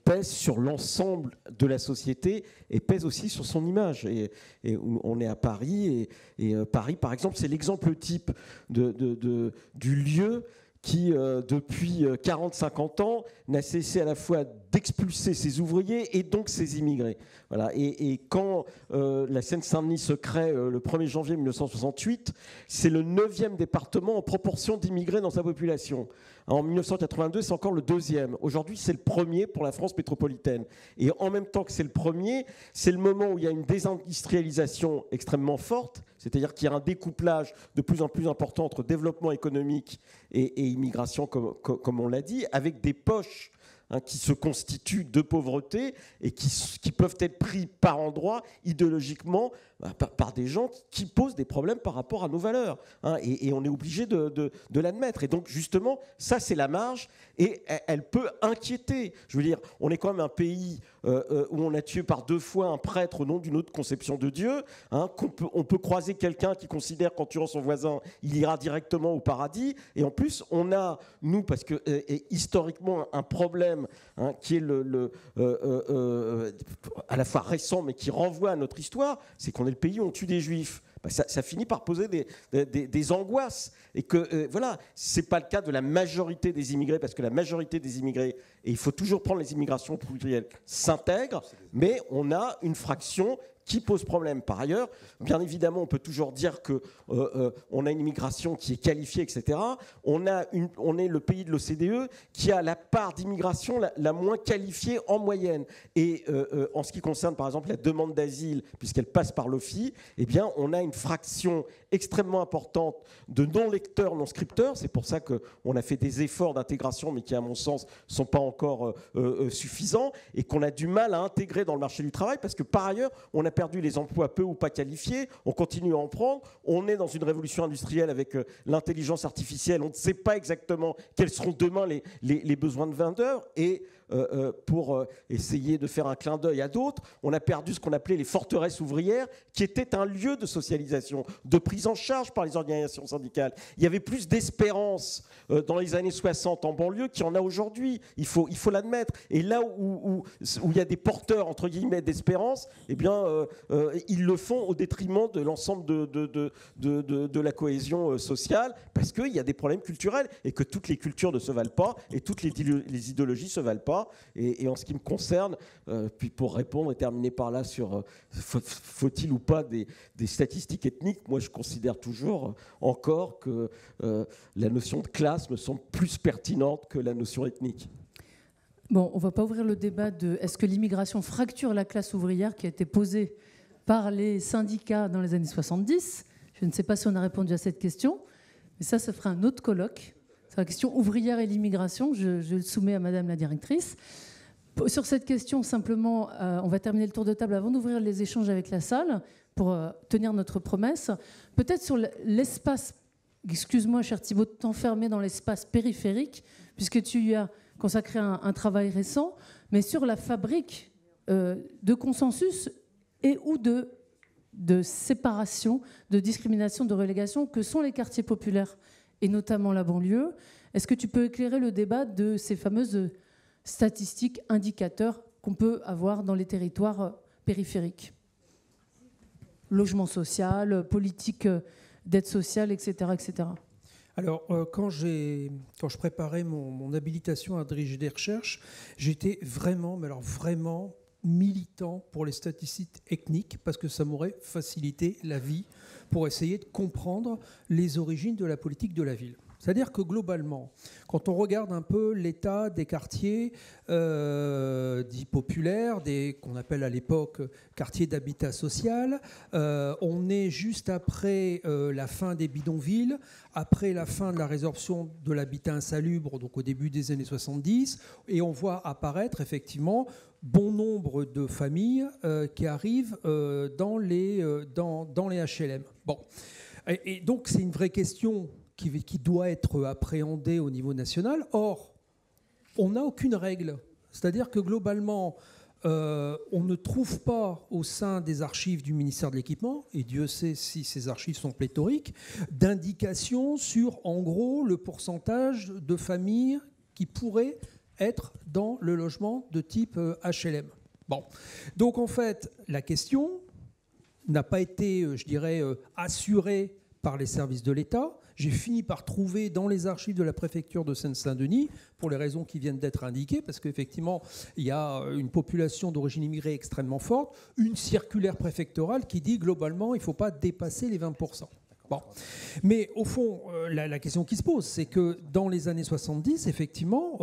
pèsent sur l'ensemble de la société et pèsent aussi sur son image. Et on est à Paris et Paris, par exemple, c'est l'exemple type du lieu qui, depuis 40-50 ans, n'a cessé à la fois d'expulser ses ouvriers et donc ses immigrés. Voilà. Et quand la Seine-Saint-Denis se crée le 1er janvier 1968, c'est le 9e département en proportion d'immigrés dans sa population. En 1982, c'est encore le 2e. Aujourd'hui, c'est le 1er pour la France métropolitaine. Et en même temps que c'est le 1er, c'est le moment où il y a une désindustrialisation extrêmement forte, c'est-à-dire qu'il y a un découplage de plus en plus important entre développement économique et immigration, comme on l'a dit, avec des poches qui se constituent de pauvreté et qui peuvent être pris par endroits idéologiquement par des gens qui posent des problèmes par rapport à nos valeurs. Et on est obligé de l'admettre. Et donc, justement, ça, c'est la marge et elle peut inquiéter. Je veux dire, on est quand même un pays où on a tué par 2 fois un prêtre au nom d'une autre conception de Dieu. On peut croiser quelqu'un qui considère qu'en tuant son voisin, il ira directement au paradis. Et en plus, on a, nous, parce que historiquement, un problème qui est à la fois récent, mais qui renvoie à notre histoire, c'est qu'on est le pays où on tue des juifs. Ça finit par poser des angoisses. Et que, voilà, ce n'est pas le cas de la majorité des immigrés, parce que la majorité des immigrés, et il faut toujours prendre les immigrations plurielles, s'intègrent, mais on a une fraction qui pose problème. Par ailleurs, bien évidemment, on peut toujours dire qu'on a une immigration qui est qualifiée, etc. On est le pays de l'OCDE qui a la part d'immigration la moins qualifiée en moyenne. Et en ce qui concerne, par exemple, la demande d'asile, puisqu'elle passe par l'OFII, eh bien, on a une fraction extrêmement importante de non-lecteurs, non-scripteurs. C'est pour ça qu'on a fait des efforts d'intégration, mais qui, à mon sens, ne sont pas encore suffisants, et qu'on a du mal à intégrer dans le marché du travail, parce que, par ailleurs, on a perdu les emplois peu ou pas qualifiés, on continue à en prendre, on est dans une révolution industrielle avec l'intelligence artificielle, on ne sait pas exactement quels seront demain les besoins de main-d'œuvre, et pour essayer de faire un clin d'œil à d'autres, on a perdu ce qu'on appelait les forteresses ouvrières, qui étaient un lieu de socialisation, de prise en charge par les organisations syndicales. Il y avait plus d'espérance dans les années 60 en banlieue qu'il y en a aujourd'hui, il faut l'admettre. Et là où il y a des porteurs, entre guillemets, d'espérance, eh bien, ils le font au détriment de l'ensemble de la cohésion sociale, parce qu'il y a des problèmes culturels, et que toutes les cultures ne se valent pas, et toutes les idéologies ne se valent pas. Et en ce qui me concerne, puis pour répondre et terminer par là sur faut-il ou pas des statistiques ethniques, moi je considère toujours encore que la notion de classe me semble plus pertinente que la notion ethnique. Bon, on ne va pas ouvrir le débat de est-ce que l'immigration fracture la classe ouvrière qui a été posée par les syndicats dans les années 70. Je ne sais pas si on a répondu à cette question, mais ça fera un autre colloque. C'est la question ouvrière et l'immigration. Je le soumets à Madame la directrice. Sur cette question, simplement, on va terminer le tour de table avant d'ouvrir les échanges avec la salle pour tenir notre promesse. Peut-être sur l'espace, excuse-moi cher Thibault, de t'enfermer dans l'espace périphérique, puisque tu y as consacré un travail récent, mais sur la fabrique de consensus et ou de séparation, de discrimination, de relégation que sont les quartiers populaires, et notamment la banlieue. Est-ce que tu peux éclairer le débat de ces fameuses statistiques, indicateurs qu'on peut avoir dans les territoires périphériques? Logement social, politique d'aide sociale, etc. etc. Alors, quand je préparais mon habilitation à diriger des recherches, j'étais vraiment, mais alors vraiment militant pour les statistiques ethniques parce que ça m'aurait facilité la vie pour essayer de comprendre les origines de la politique de la ville. C'est-à-dire que globalement, quand on regarde un peu l'état des quartiers dits populaires, qu'on appelle à l'époque quartiers d'habitat social, on est juste après la fin des bidonvilles, après la fin de la résorption de l'habitat insalubre, donc au début des années 70, et on voit apparaître effectivement bon nombre de familles qui arrivent dans les HLM. Bon. Et donc c'est une vraie question qui doit être appréhendée au niveau national. Or, on n'a aucune règle. C'est-à-dire que globalement, on ne trouve pas au sein des archives du ministère de l'Équipement, et Dieu sait si ces archives sont pléthoriques, d'indications sur, en gros, le pourcentage de familles qui pourraient être dans le logement de type HLM. Bon. Donc, en fait, la question n'a pas été, je dirais, assurée par les services de l'État. J'ai fini par trouver dans les archives de la préfecture de Seine-Saint-Denis, pour les raisons qui viennent d'être indiquées, parce qu'effectivement, il y a une population d'origine immigrée extrêmement forte, une circulaire préfectorale qui dit globalement, il ne faut pas dépasser les 20%. Bon. Mais au fond, la question qui se pose, c'est que dans les années 70, effectivement,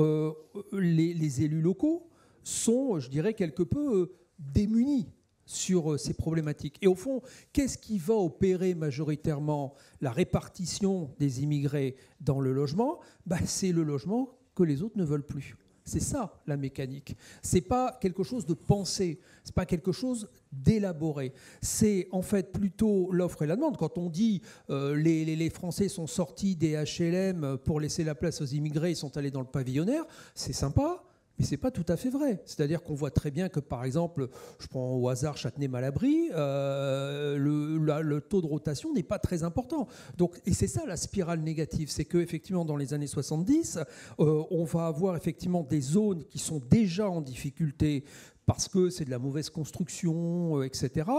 les élus locaux sont, je dirais, quelque peu démunis sur ces problématiques. Et au fond, qu'est-ce qui va opérer majoritairement la répartition des immigrés dans le logement ? C'est le logement que les autres ne veulent plus. C'est ça la mécanique. C'est pas quelque chose de pensé, c'est pas quelque chose d'élaboré. C'est en fait plutôt l'offre et la demande. Quand on dit les Français sont sortis des HLM pour laisser la place aux immigrés, ils sont allés dans le pavillonnaire, c'est sympa. Mais ce n'est pas tout à fait vrai. C'est-à-dire qu'on voit très bien que, par exemple, je prends au hasard Châtenay-Malabry, le taux de rotation n'est pas très important. Donc, et c'est ça la spirale négative, c'est qu'effectivement, dans les années 70, on va avoir effectivement des zones qui sont déjà en difficulté parce que c'est de la mauvaise construction, etc.,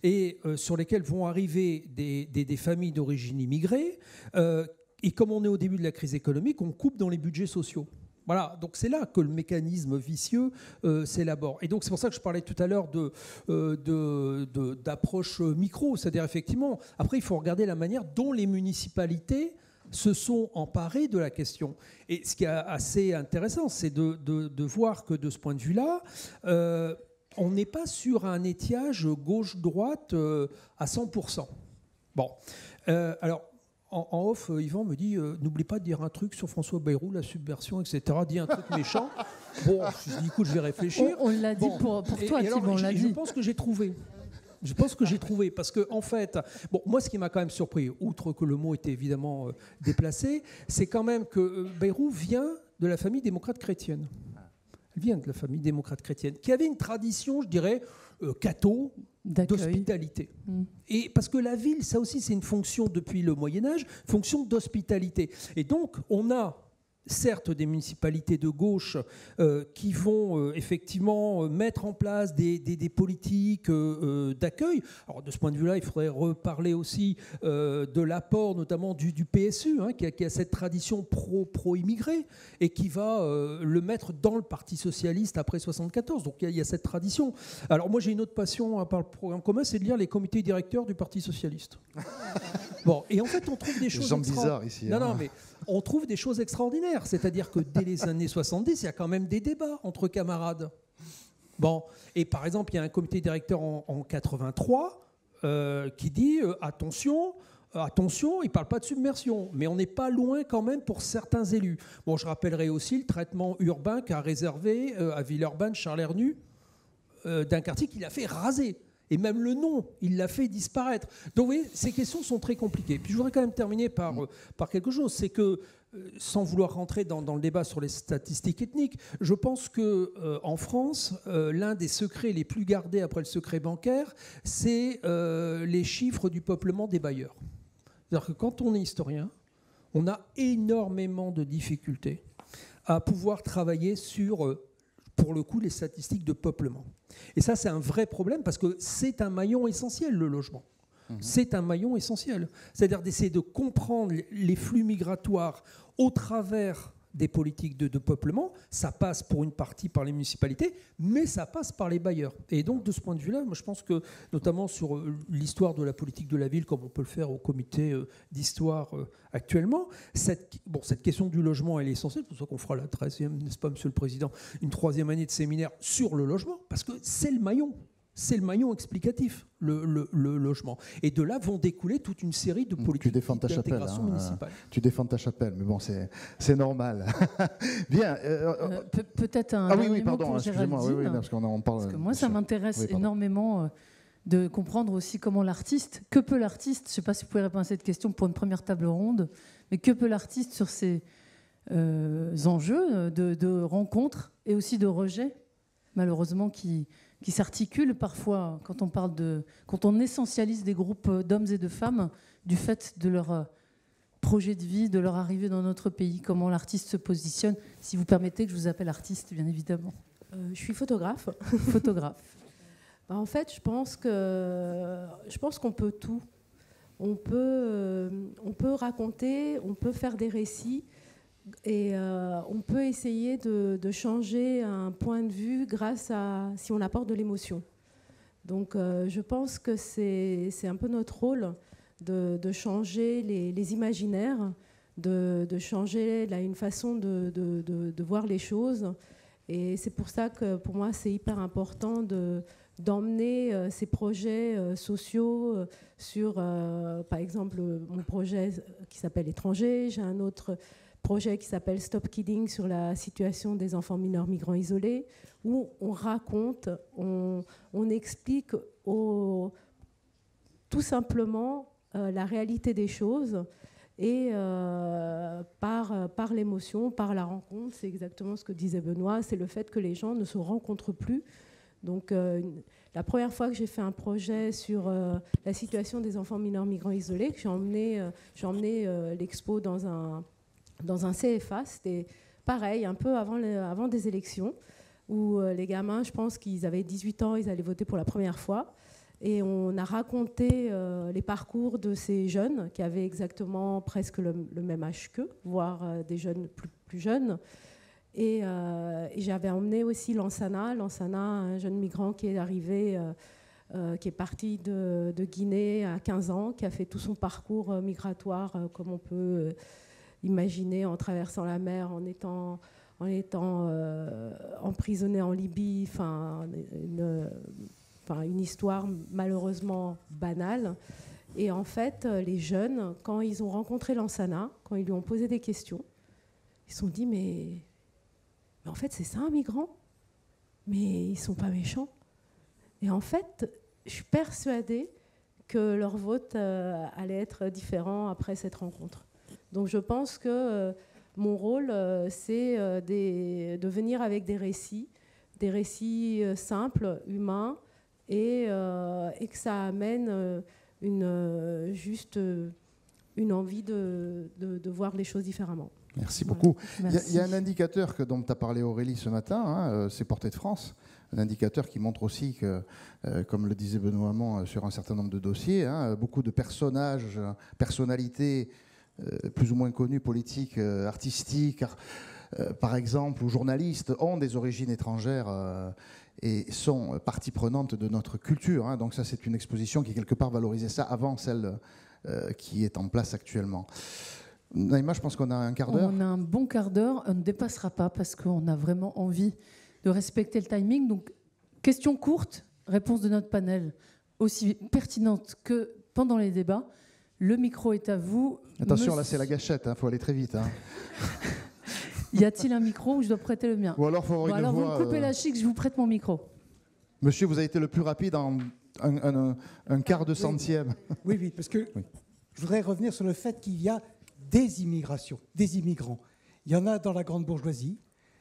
et sur lesquelles vont arriver des familles d'origine immigrée. Et comme on est au début de la crise économique, on coupe dans les budgets sociaux. Voilà, donc c'est là que le mécanisme vicieux s'élabore. Et donc c'est pour ça que je parlais tout à l'heure d'approche micro. C'est-à-dire effectivement, après il faut regarder la manière dont les municipalités se sont emparées de la question. Et ce qui est assez intéressant, c'est de voir que de ce point de vue-là, on n'est pas sur un étiage gauche-droite à 100%. Bon, alors... En off, Yvan me dit n'oublie pas de dire un truc sur François Bayrou, la subversion, etc. Dis un truc méchant. Bon, je dis écoute, je vais réfléchir. On l'a dit pour toi, Thibault, on l'a dit. Je pense que j'ai trouvé. Je pense que j'ai trouvé, parce que en fait, bon, moi, ce qui m'a quand même surpris, outre que le mot était évidemment déplacé, c'est quand même que Bayrou vient de la famille démocrate chrétienne. Elle vient de la famille démocrate chrétienne, qui avait une tradition, je dirais, catho, d'hospitalité. Et parce que la ville, ça aussi, c'est une fonction depuis le Moyen-Âge, fonction d'hospitalité. Et donc, on a certes des municipalités de gauche qui vont effectivement mettre en place des politiques d'accueil. Alors de ce point de vue-là, il faudrait reparler aussi de l'apport notamment du PSU, hein, qui a cette tradition pro-immigré et qui va le mettre dans le Parti socialiste après 1974. Donc il y a cette tradition. Alors moi j'ai une autre passion à part le programme commun, c'est de lire les comités directeurs du Parti socialiste. Bon, et en fait on trouve des choses bizarres ici. Non, mais on trouve des choses extraordinaires. clair. C'est-à-dire que dès les années 70, il y a quand même des débats entre camarades. Bon, et par exemple, il y a un comité directeur en 83 qui dit attention, il ne parle pas de submersion, mais on n'est pas loin quand même pour certains élus. Bon, je rappellerai aussi le traitement urbain qu'a réservé à Villeurbanne Charles Hernu d'un quartier qu'il a fait raser. Et même le nom, il l'a fait disparaître. Donc vous voyez, ces questions sont très compliquées. Puis je voudrais quand même terminer par quelque chose, c'est que, sans vouloir rentrer dans le débat sur les statistiques ethniques, je pense qu'en France, l'un des secrets les plus gardés après le secret bancaire, c'est les chiffres du peuplement des bailleurs. C'est-à-dire que quand on est historien, on a énormément de difficultés à pouvoir travailler sur, pour le coup, les statistiques de peuplement. Et ça, c'est un vrai problème parce que c'est un maillon essentiel, le logement. C'est un maillon essentiel. C'est-à-dire d'essayer de comprendre les flux migratoires au travers des politiques de peuplement. Ça passe pour une partie par les municipalités, mais ça passe par les bailleurs. Et donc, de ce point de vue-là, moi, je pense que, notamment sur l'histoire de la politique de la ville, comme on peut le faire au comité d'histoire actuellement, cette question du logement, elle est essentielle. C'est pour ça qu'on fera la 13e, n'est-ce pas, Monsieur le Président, une 3e année de séminaire sur le logement, parce que c'est le maillon. C'est le maillon explicatif, le logement. Et de là vont découler toute une série de politiques d'intégration municipale. Tu défends ta chapelle, mais bon, c'est normal. Bien. Peut-être un oui, pardon, excusez-moi. Oui, parce qu'on parle. Parce que moi, ça m'intéresse énormément de comprendre aussi comment l'artiste, que peut l'artiste, je ne sais pas si vous pouvez répondre à cette question pour une première table ronde, mais que peut l'artiste sur ces enjeux de rencontres et aussi de rejet, malheureusement, qui s'articulent parfois quand on essentialise des groupes d'hommes et de femmes du fait de leur projet de vie, de leur arrivée dans notre pays, comment l'artiste se positionne. Si vous permettez que je vous appelle artiste, bien évidemment. Je suis photographe. Photographe. En fait, je pense qu'on peut tout. On peut raconter, on peut faire des récits. Et on peut essayer de changer un point de vue si on apporte de l'émotion. Donc je pense que c'est un peu notre rôle de changer les imaginaires, de changer une façon de voir les choses. Et c'est pour ça que pour moi c'est hyper important d'emmener ces projets sociaux sur, par exemple, mon projet qui s'appelle Étranger. J'ai un autre projet qui s'appelle Stop Kidding sur la situation des enfants mineurs migrants isolés, où on raconte, on explique tout simplement la réalité des choses et par l'émotion, par la rencontre. C'est exactement ce que disait Benoît, c'est le fait que les gens ne se rencontrent plus. Donc la première fois que j'ai fait un projet sur la situation des enfants mineurs migrants isolés, que j'ai emmené l'expo dans un CFA, c'était pareil, un peu avant des élections, où les gamins, je pense qu'ils avaient 18 ans, ils allaient voter pour la première fois. Et on a raconté les parcours de ces jeunes qui avaient exactement presque le même âge qu'eux, voire des jeunes plus jeunes. Et j'avais emmené aussi Lansana, un jeune migrant qui est arrivé, qui est parti de Guinée à 15 ans, qui a fait tout son parcours migratoire, comme on peut imaginer, en traversant la mer, en étant emprisonné en Libye, une histoire malheureusement banale. Et en fait, les jeunes, quand ils ont rencontré Lansana, quand ils lui ont posé des questions, ils se sont dit mais en fait c'est ça un migrant, mais ils sont pas méchants. Et en fait, je suis persuadée que leur vote allait être différent après cette rencontre. Donc je pense que mon rôle, c'est de venir avec des récits simples, humains, et que ça amène une envie de voir les choses différemment. Merci beaucoup. Il y a un indicateur dont tu as parlé Aurélie ce matin, c'est Portée de France. Un indicateur qui montre aussi que, comme le disait Benoît Hamon sur un certain nombre de dossiers, beaucoup de personnages, personnalités plus ou moins connus, politiques, artistiques, par exemple, ou journalistes, ont des origines étrangères et sont partie prenante de notre culture. Donc ça, c'est une exposition qui, quelque part, valorisait ça avant celle qui est en place actuellement. Naïma, je pense qu'on a un quart d'heure. On a un bon quart d'heure. On ne dépassera pas parce qu'on a vraiment envie de respecter le timing. Donc, question courte, réponse de notre panel aussi pertinente que pendant les débats. Le micro est à vous. Attention, là, c'est la gâchette. Il faut aller très vite. Y a-t-il un micro où je dois prêter le mien? Ou alors, faut avoir une alors voix, vous me coupez la chic, je vous prête mon micro. Monsieur, vous avez été le plus rapide en un quart de centième. Oui, parce que je voudrais revenir sur le fait qu'il y a des immigrations, des immigrants. Il y en a dans la grande bourgeoisie,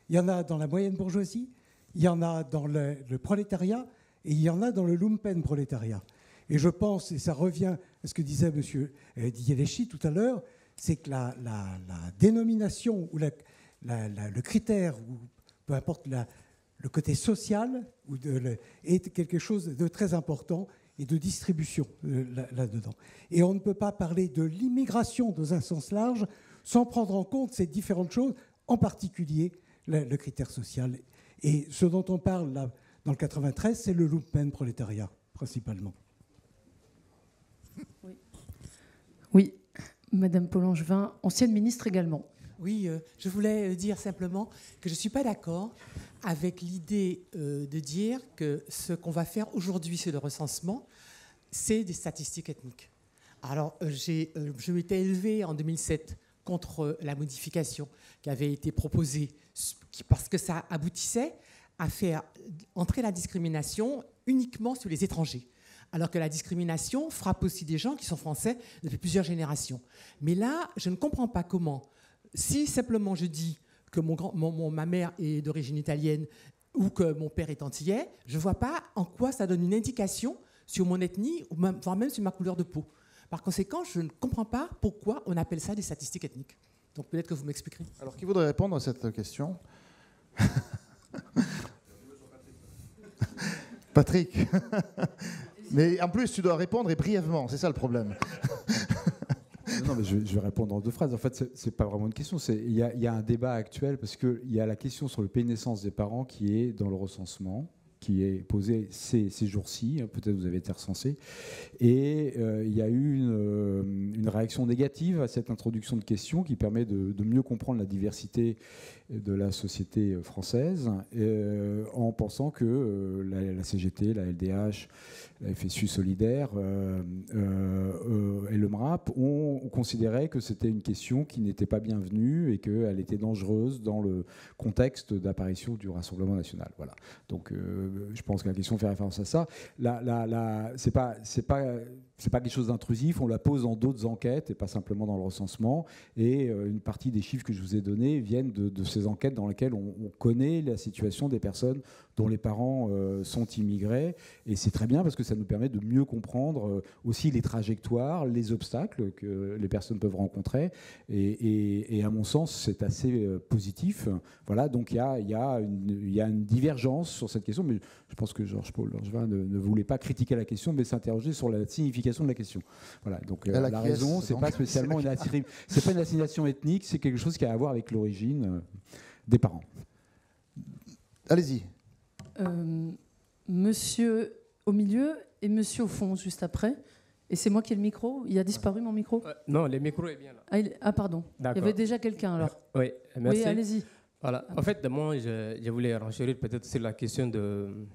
il y en a dans la moyenne bourgeoisie, il y en a dans le prolétariat et il y en a dans le lumpen prolétariat. Et je pense, et ça revient à ce que disait M. Didier-Léchy tout à l'heure, c'est que la dénomination ou le critère, ou peu importe le côté social, est quelque chose de très important et de distribution là-dedans. Et on ne peut pas parler de l'immigration dans un sens large sans prendre en compte ces différentes choses, en particulier le critère social. Et ce dont on parle là, dans le 93, c'est le lumpen prolétariat, principalement. Oui, Madame Paul-Angevin, ancienne ministre également. Oui, je voulais dire simplement que je ne suis pas d'accord avec l'idée de dire que ce qu'on va faire aujourd'hui sur le recensement, c'est des statistiques ethniques. Alors, je m'étais élevée en 2007 contre la modification qui avait été proposée parce que ça aboutissait à faire entrer la discrimination uniquement sur les étrangers. Alors que la discrimination frappe aussi des gens qui sont français depuis plusieurs générations. Mais là, je ne comprends pas comment, si simplement je dis que ma mère est d'origine italienne ou que mon père est antillais, je ne vois pas en quoi ça donne une indication sur mon ethnie, ou même, voire même sur ma couleur de peau. Par conséquent, je ne comprends pas pourquoi on appelle ça des statistiques ethniques. Donc peut-être que vous m'expliquerez. Alors, qui voudrait répondre à cette question? Patrick. Mais en plus, tu dois répondre et brièvement, c'est ça le problème. Non, mais je vais répondre en 2 phrases. En fait, c'est pas vraiment une question. Il y a un débat actuel parce qu'il y a la question sur le pays de naissance des parents qui est dans le recensement, qui est posée ces jours-ci. Peut-être vous avez été recensé. Et il y a eu une réaction négative à cette introduction de questions qui permet de mieux comprendre la diversité de la société française en pensant que la CGT, la LDH, la FSU Solidaire et le MRAP ont considéré que c'était une question qui n'était pas bienvenue et qu'elle était dangereuse dans le contexte d'apparition du Rassemblement national. Voilà. Donc je pense que la question fait référence à ça. C'est pas quelque chose d'intrusif, on la pose dans d'autres enquêtes et pas simplement dans le recensement. Et une partie des chiffres que je vous ai donnés viennent de ces enquêtes dans lesquelles on connaît la situation des personnes dont les parents sont immigrés. Et c'est très bien parce que ça nous permet de mieux comprendre aussi les trajectoires, les obstacles que les personnes peuvent rencontrer. Et à mon sens, c'est assez positif. Voilà, donc il y a une divergence sur cette question, mais je pense que Georges-Paul Langevin ne voulait pas critiquer la question, mais s'interroger sur la signification de la question. Voilà, donc la raison, c'est pas spécialement une assignation ethnique, c'est quelque chose qui a à voir avec l'origine des parents. Allez-y. Monsieur au milieu et monsieur au fond, juste après. Et c'est moi qui ai le micro. Il a disparu mon micro? Non, le micro est bien là. Ah, pardon. Il y avait déjà quelqu'un alors. Oui, merci. Oui, allez-y. Voilà. En fait, moi, je voulais renchérir peut-être sur la question de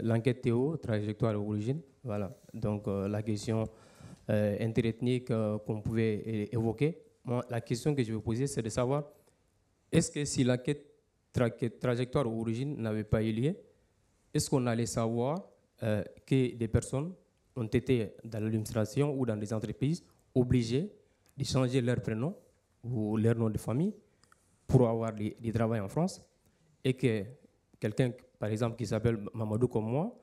l'enquête Théo, trajectoire origine. Voilà. Donc, la question interethnique qu'on pouvait évoquer. Moi, la question que je vais poser, c'est de savoir est-ce que si l'enquête trajectoire origine n'avait pas eu lieu, est-ce qu'on allait savoir que des personnes ont été dans l'administration ou dans des entreprises obligées de changer leur prénom ou leur nom de famille pour avoir du travail en France, et que quelqu'un, par exemple, qui s'appelle Mamadou comme moi,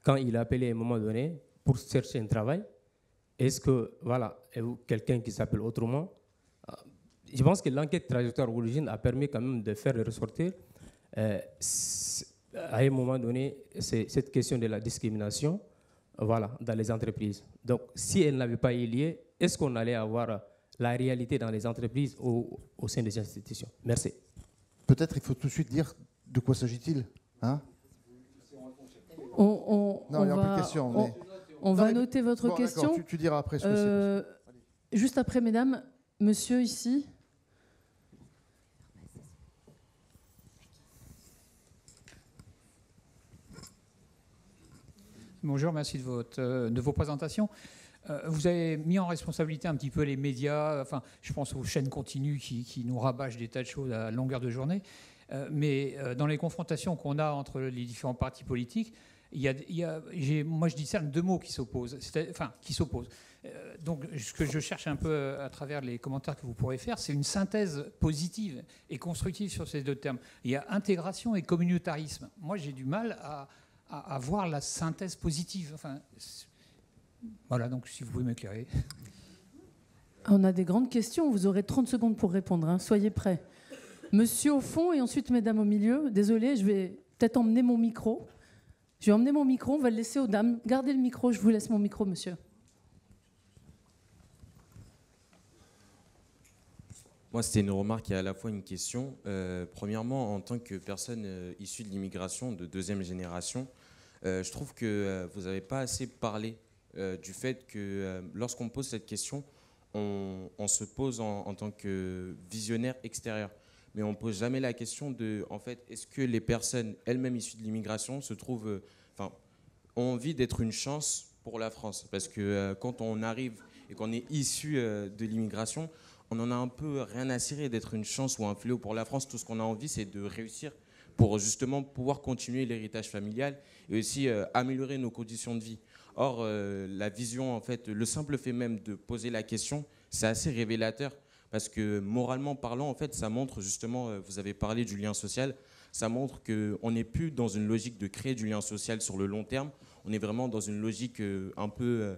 quand il a appelé à un moment donné pour chercher un travail, est-ce que, voilà, quelqu'un qui s'appelle autrement, je pense que l'enquête trajectoire origine a permis quand même de faire ressortir à un moment donné cette question de la discrimination, voilà, dans les entreprises. Donc, si elle n'avait pas eu lieu, est-ce qu'on allait avoir la réalité dans les entreprises ou au sein des institutions? Merci. Peut-être il faut tout de suite dire de quoi s'agit-il, hein? Non, il n'y a plus de question. On va noter votre question. Tu diras après ce que c'est. Juste après, mesdames, Monsieur ici. Bonjour, merci de vos présentations. Vous avez mis en responsabilité un petit peu les médias, enfin, je pense aux chaînes continues qui nous rabâchent des tas de choses à longueur de journée. Mais dans les confrontations qu'on a entre les différents partis politiques, moi je discerne deux mots qui s'opposent. Donc ce que je cherche un peu à travers les commentaires que vous pourrez faire, c'est une synthèse positive et constructive sur ces deux termes. Il y a intégration et communautarisme. Moi j'ai du mal à voir la synthèse positive. Enfin, voilà, donc si vous pouvez m'éclairer. On a des grandes questions, vous aurez 30 secondes pour répondre, hein. Soyez prêts. Monsieur au fond et ensuite mesdames au milieu. Désolée, je vais peut-être emmener mon micro. Je vais emmener mon micro, on va le laisser aux dames. Gardez le micro, je vous laisse mon micro, monsieur. Moi, c'était une remarque et à la fois une question. Premièrement, en tant que personne issue de l'immigration de deuxième génération, je trouve que vous n'avez pas assez parlé du fait que lorsqu'on pose cette question, on se pose en tant que visionnaire extérieur. Mais on ne pose jamais la question de, en fait, est-ce que les personnes elles-mêmes issues de l'immigration ont envie d'être une chance pour la France? Parce que quand on arrive et qu'on est issu de l'immigration, on en a un peu rien à cirer d'être une chance ou un fléau pour la France. Tout ce qu'on a envie, c'est de réussir pour justement pouvoir continuer l'héritage familial et aussi améliorer nos conditions de vie. Or, la vision, en fait, le simple fait même de poser la question, c'est assez révélateur. Parce que moralement parlant, en fait, ça montre justement, vous avez parlé du lien social, ça montre qu'on n'est plus dans une logique de créer du lien social sur le long terme, on est vraiment dans une logique un peu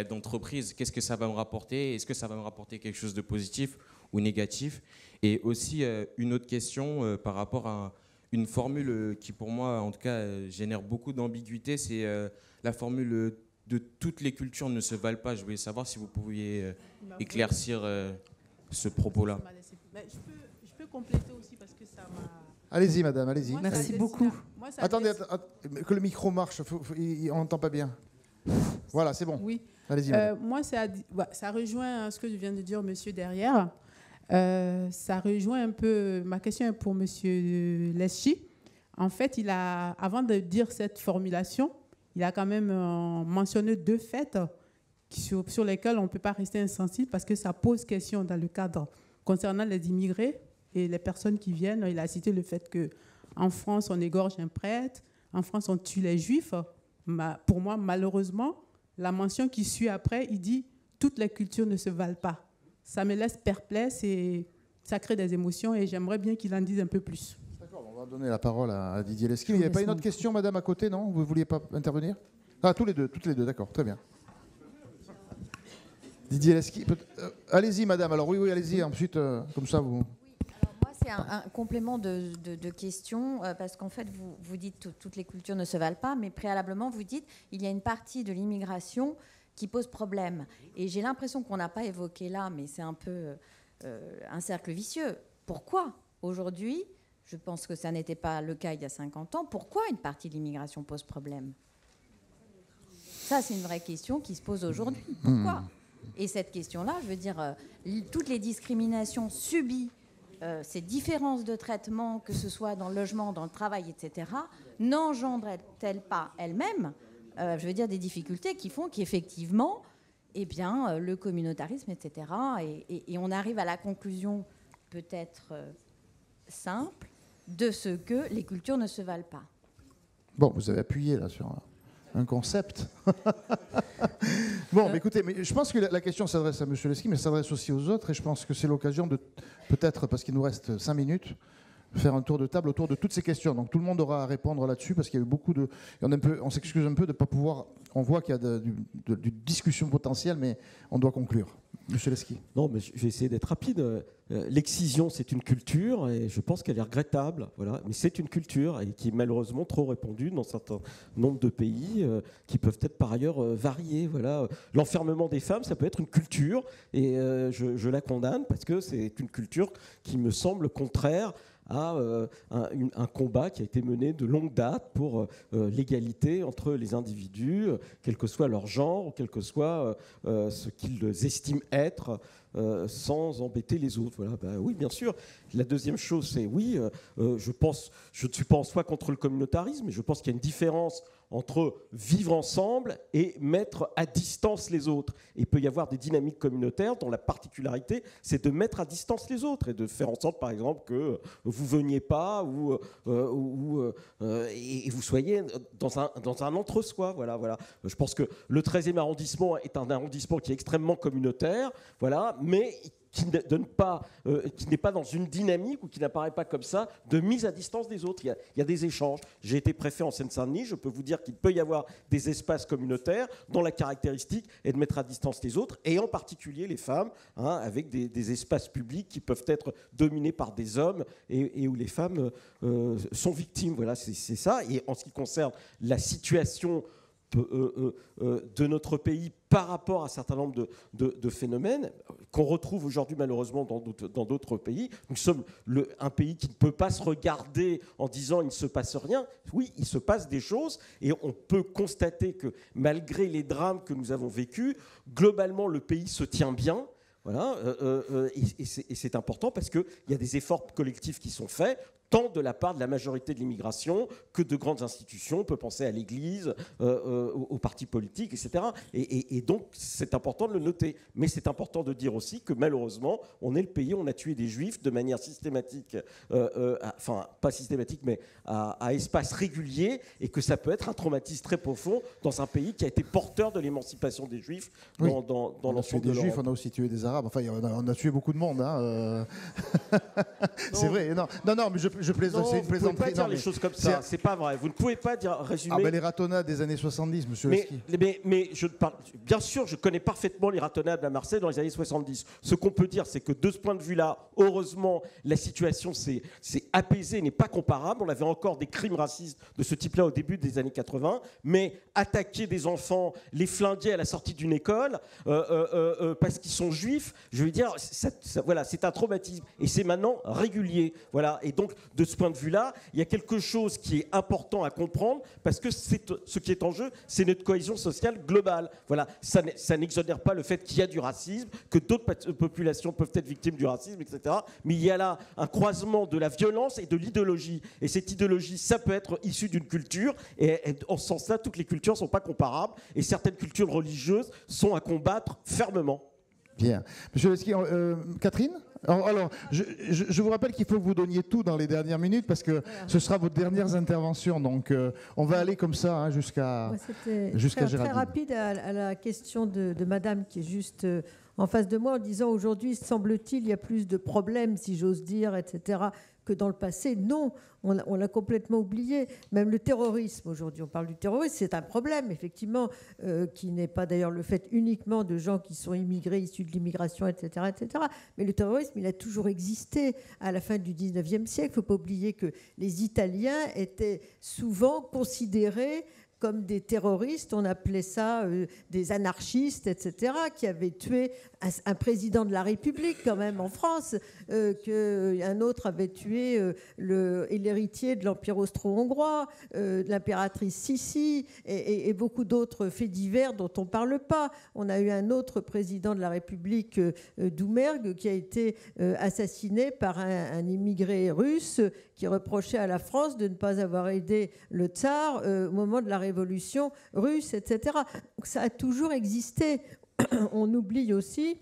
d'entreprise. Qu'est-ce que ça va me rapporter? Est-ce que ça va me rapporter quelque chose de positif ou négatif? Et aussi, une autre question par rapport à une formule qui, pour moi, en tout cas, génère beaucoup d'ambiguïté, c'est la formule de toutes les cultures ne se valent pas. Je voulais savoir si vous pouviez éclaircir ce propos-là. Je peux compléter aussi parce que ça m'a... Allez-y, madame, allez-y. Merci beaucoup. Moi, Attendez, que le micro marche, on n'entend pas bien. Voilà, c'est bon. Oui. Allez-y. Moi, ça rejoint ce que vient de dire monsieur derrière. Ça rejoint un peu... Ma question est pour monsieur Leschi. En fait, avant de dire cette formulation, il a quand même mentionné deux faits sur lesquels on ne peut pas rester insensible parce que ça pose question dans le cadre concernant les immigrés et les personnes qui viennent. Il a cité le fait qu'en France, on égorge un prêtre, en France, on tue les juifs. Pour moi, malheureusement, la mention qui suit après, il dit « toutes les cultures ne se valent pas ». Ça me laisse perplexe et ça crée des émotions et j'aimerais bien qu'il en dise un peu plus. D'accord, on va donner la parole à Didier Leschi. Il n'y avait pas une autre question, madame, à côté, non? Vous ne vouliez pas intervenir? Ah, toutes les deux, d'accord, très bien. Didier Leschi, allez-y, madame. Alors oui, allez-y. Ensuite, comme ça, vous... Oui, alors moi, c'est un complément de question, parce qu'en fait, vous dites que toutes les cultures ne se valent pas, mais préalablement, vous dites il y a une partie de l'immigration qui pose problème. Et j'ai l'impression qu'on n'a pas évoqué là, mais c'est un peu un cercle vicieux. Pourquoi aujourd'hui, je pense que ça n'était pas le cas il y a 50 ans, pourquoi une partie de l'immigration pose problème? Ça, c'est une vraie question qui se pose aujourd'hui. Pourquoi? Et cette question-là, je veux dire, toutes les discriminations subies, ces différences de traitement, que ce soit dans le logement, dans le travail, etc., n'engendrent-elles pas elles-mêmes, je veux dire, des difficultés qui font qu'effectivement, eh bien, le communautarisme, etc., et on arrive à la conclusion peut-être simple de ce que les cultures ne se valent pas. Bon, vous avez appuyé là sur un concept. Bon, mais écoutez, mais je pense que la question s'adresse à M. Leschi, mais s'adresse aussi aux autres, et je pense que c'est l'occasion de, peut-être, parce qu'il nous reste 5 minutes, faire un tour de table autour de toutes ces questions. Donc tout le monde aura à répondre là-dessus, parce qu'il y a eu beaucoup de... On s'excuse un peu de ne pas pouvoir... On voit qu'il y a du discussion potentielle, mais on doit conclure. Monsieur Leschi. Non, mais je vais essayer d'être rapide. L'excision, c'est une culture, et je pense qu'elle est regrettable. Voilà. Mais c'est une culture, et qui est malheureusement trop répandue dans un certain nombre de pays, qui peuvent être par ailleurs variés. Voilà. L'enfermement des femmes, ça peut être une culture, et je la condamne, parce que c'est une culture qui me semble contraire à un combat qui a été mené de longue date pour l'égalité entre les individus, quel que soit leur genre, quel que soit ce qu'ils estiment être, sans embêter les autres. Voilà. Oui, bien sûr. La deuxième chose, c'est oui, je ne suis pas en soi contre le communautarisme, mais je pense qu'il y a une différence entre vivre ensemble et mettre à distance les autres. Et il peut y avoir des dynamiques communautaires dont la particularité, c'est de mettre à distance les autres et de faire en sorte, par exemple, que vous ne veniez pas et vous soyez dans un entre-soi. Voilà. Je pense que le 13e arrondissement est un arrondissement qui est extrêmement communautaire, voilà, mais qui n'est pas dans une dynamique ou qui n'apparaît pas comme ça de mise à distance des autres. Il y a des échanges. J'ai été préfet en Seine-Saint-Denis, je peux vous dire qu'il peut y avoir des espaces communautaires dont la caractéristique est de mettre à distance les autres, et en particulier les femmes, avec des espaces publics qui peuvent être dominés par des hommes et où les femmes sont victimes. Voilà, c'est ça. Et en ce qui concerne la situation de notre pays par rapport à un certain nombre de phénomènes qu'on retrouve aujourd'hui malheureusement dans d'autres pays. Nous sommes un pays qui ne peut pas se regarder en disant il ne se passe rien. Oui, il se passe des choses et on peut constater que malgré les drames que nous avons vécus, globalement le pays se tient bien. Voilà, et c'est important parce qu'il y a des efforts collectifs qui sont faits, tant de la part de la majorité de l'immigration que de grandes institutions. On peut penser à l'Église, aux partis politiques, etc. Et donc, c'est important de le noter. Mais c'est important de dire aussi que malheureusement, on est le pays où on a tué des Juifs de manière systématique, enfin, pas systématique, mais à espace régulier, et que ça peut être un traumatisme très profond dans un pays qui a été porteur de l'émancipation des Juifs dans l'ensemble de l'Europe. On a aussi tué des Arabes. Enfin, on a tué beaucoup de monde. C'est vrai. Non, mais je plaisante. C'est une plaisanterie. Vous ne pouvez pas dire les choses comme ça. C'est pas vrai. Vous ne pouvez pas résumer. Les ratonnades des années 70, monsieur Leski. Mais bien sûr, je connais parfaitement les ratonnades à Marseille dans les années 70. Ce qu'on peut dire, c'est que de ce point de vue-là, heureusement, la situation s'est apaisée, n'est pas comparable. On avait encore des crimes racistes de ce type-là au début des années 80. Mais attaquer des enfants, les flinguer à la sortie d'une école, parce qu'ils sont juifs, je veux dire, voilà, c'est un traumatisme. Et c'est maintenant régulier. Voilà. Et donc, de ce point de vue-là, il y a quelque chose qui est important à comprendre, parce que ce qui est en jeu, c'est notre cohésion sociale globale. Voilà. Ça n'exonère pas le fait qu'il y a du racisme, que d'autres populations peuvent être victimes du racisme, etc. Mais il y a là un croisement de la violence et de l'idéologie. Et cette idéologie, ça peut être issu d'une culture. Et en ce sens-là, toutes les cultures ne sont pas comparables. Et certaines cultures religieuses sont à combattre fermement. Bien. Monsieur Leski, Catherine ? Alors, je vous rappelle qu'il faut que vous donniez tout dans les dernières minutes parce que ce sera vos dernières interventions. Donc, on va aller comme ça jusqu'à Géraldine. Très rapide à la question de madame qui est juste en face de moi en disant aujourd'hui, semble-t-il, il y a plus de problèmes, si j'ose dire, etc., que dans le passé. Non, on l'a complètement oublié. Même le terrorisme, aujourd'hui, on parle du terrorisme, c'est un problème, effectivement, qui n'est pas d'ailleurs le fait uniquement de gens qui sont immigrés, issus de l'immigration, etc., etc. Mais le terrorisme, il a toujours existé à la fin du 19e siècle. Il ne faut pas oublier que les Italiens étaient souvent considérés comme des terroristes, on appelait ça des anarchistes, etc., qui avaient tué un président de la République quand même en France, qu'un autre avait tué l'héritier de l'Empire austro-hongrois, l'impératrice Sissi, et beaucoup d'autres faits divers dont on ne parle pas. On a eu un autre président de la République, Doumergue, qui a été assassiné par un immigré russe qui reprochait à la France de ne pas avoir aidé le tsar au moment de la révolution russe, etc. Donc ça a toujours existé. On oublie aussi,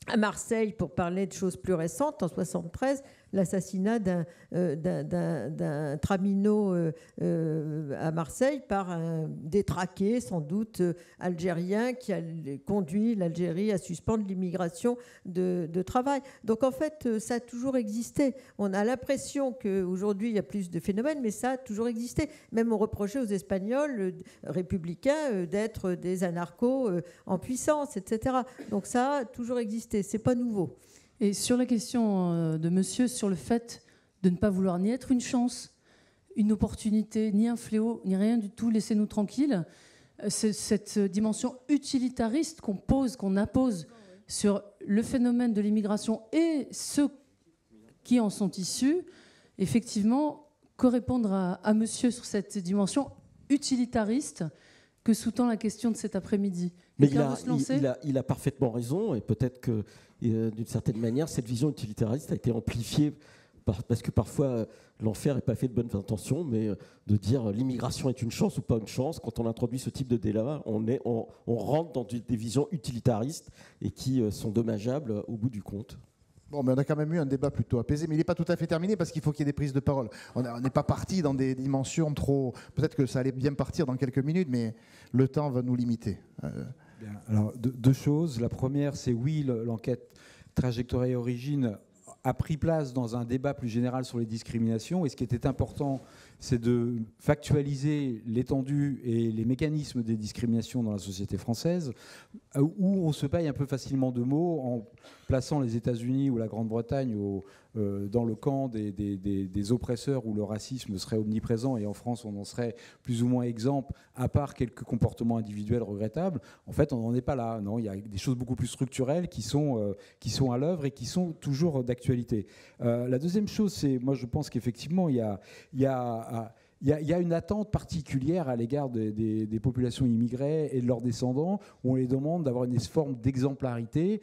à Marseille, pour parler de choses plus récentes, en 1973, l'assassinat d'un tramino à Marseille par un détraqué, sans doute algérien, qui a conduit l'Algérie à suspendre l'immigration de travail. Donc en fait, ça a toujours existé. On a l'impression qu'aujourd'hui, il y a plus de phénomènes, mais ça a toujours existé. Même on reprochait aux Espagnols républicains d'être des anarchos en puissance, etc. Donc ça a toujours existé. C'est pas nouveau. Et sur la question de monsieur, sur le fait de ne pas vouloir ni être une chance, une opportunité, ni un fléau, ni rien du tout, laissez-nous tranquilles, cette dimension utilitariste qu'on impose sur le phénomène de l'immigration et ceux qui en sont issus, Effectivement, que répondre à monsieur sur cette dimension utilitariste que sous-tend la question de cet après-midi? Mais il a parfaitement raison, et peut-être que, d'une certaine manière, cette vision utilitariste a été amplifiée parce que parfois l'enfer n'est pas fait de bonnes intentions, mais de dire l'immigration est une chance ou pas une chance, quand on introduit ce type de débat, on rentre dans des visions utilitaristes et qui sont dommageables au bout du compte. Bon, mais on a quand même eu un débat plutôt apaisé, mais il n'est pas tout à fait terminé parce qu'il faut qu'il y ait des prises de parole. On n'est pas parti dans des dimensions trop... Peut-être que ça allait bien partir dans quelques minutes, mais le temps va nous limiter. Bien. Alors, deux choses. La première, c'est oui, l'enquête Trajectoire et Origine a pris place dans un débat plus général sur les discriminations. Et ce qui était important, c'est de factualiser l'étendue et les mécanismes des discriminations dans la société française, où on se paye un peu facilement de mots en plaçant les États-Unis ou la Grande-Bretagne dans le camp des oppresseurs où le racisme serait omniprésent, et en France on en serait plus ou moins exempt, à part quelques comportements individuels regrettables. En fait, on n'en est pas là. Non, il y a des choses beaucoup plus structurelles qui sont à l'œuvre et qui sont toujours d'actualité. La deuxième chose, c'est, moi je pense qu'effectivement il y a une attente particulière à l'égard des populations immigrées et de leurs descendants, où on les demande d'avoir une forme d'exemplarité.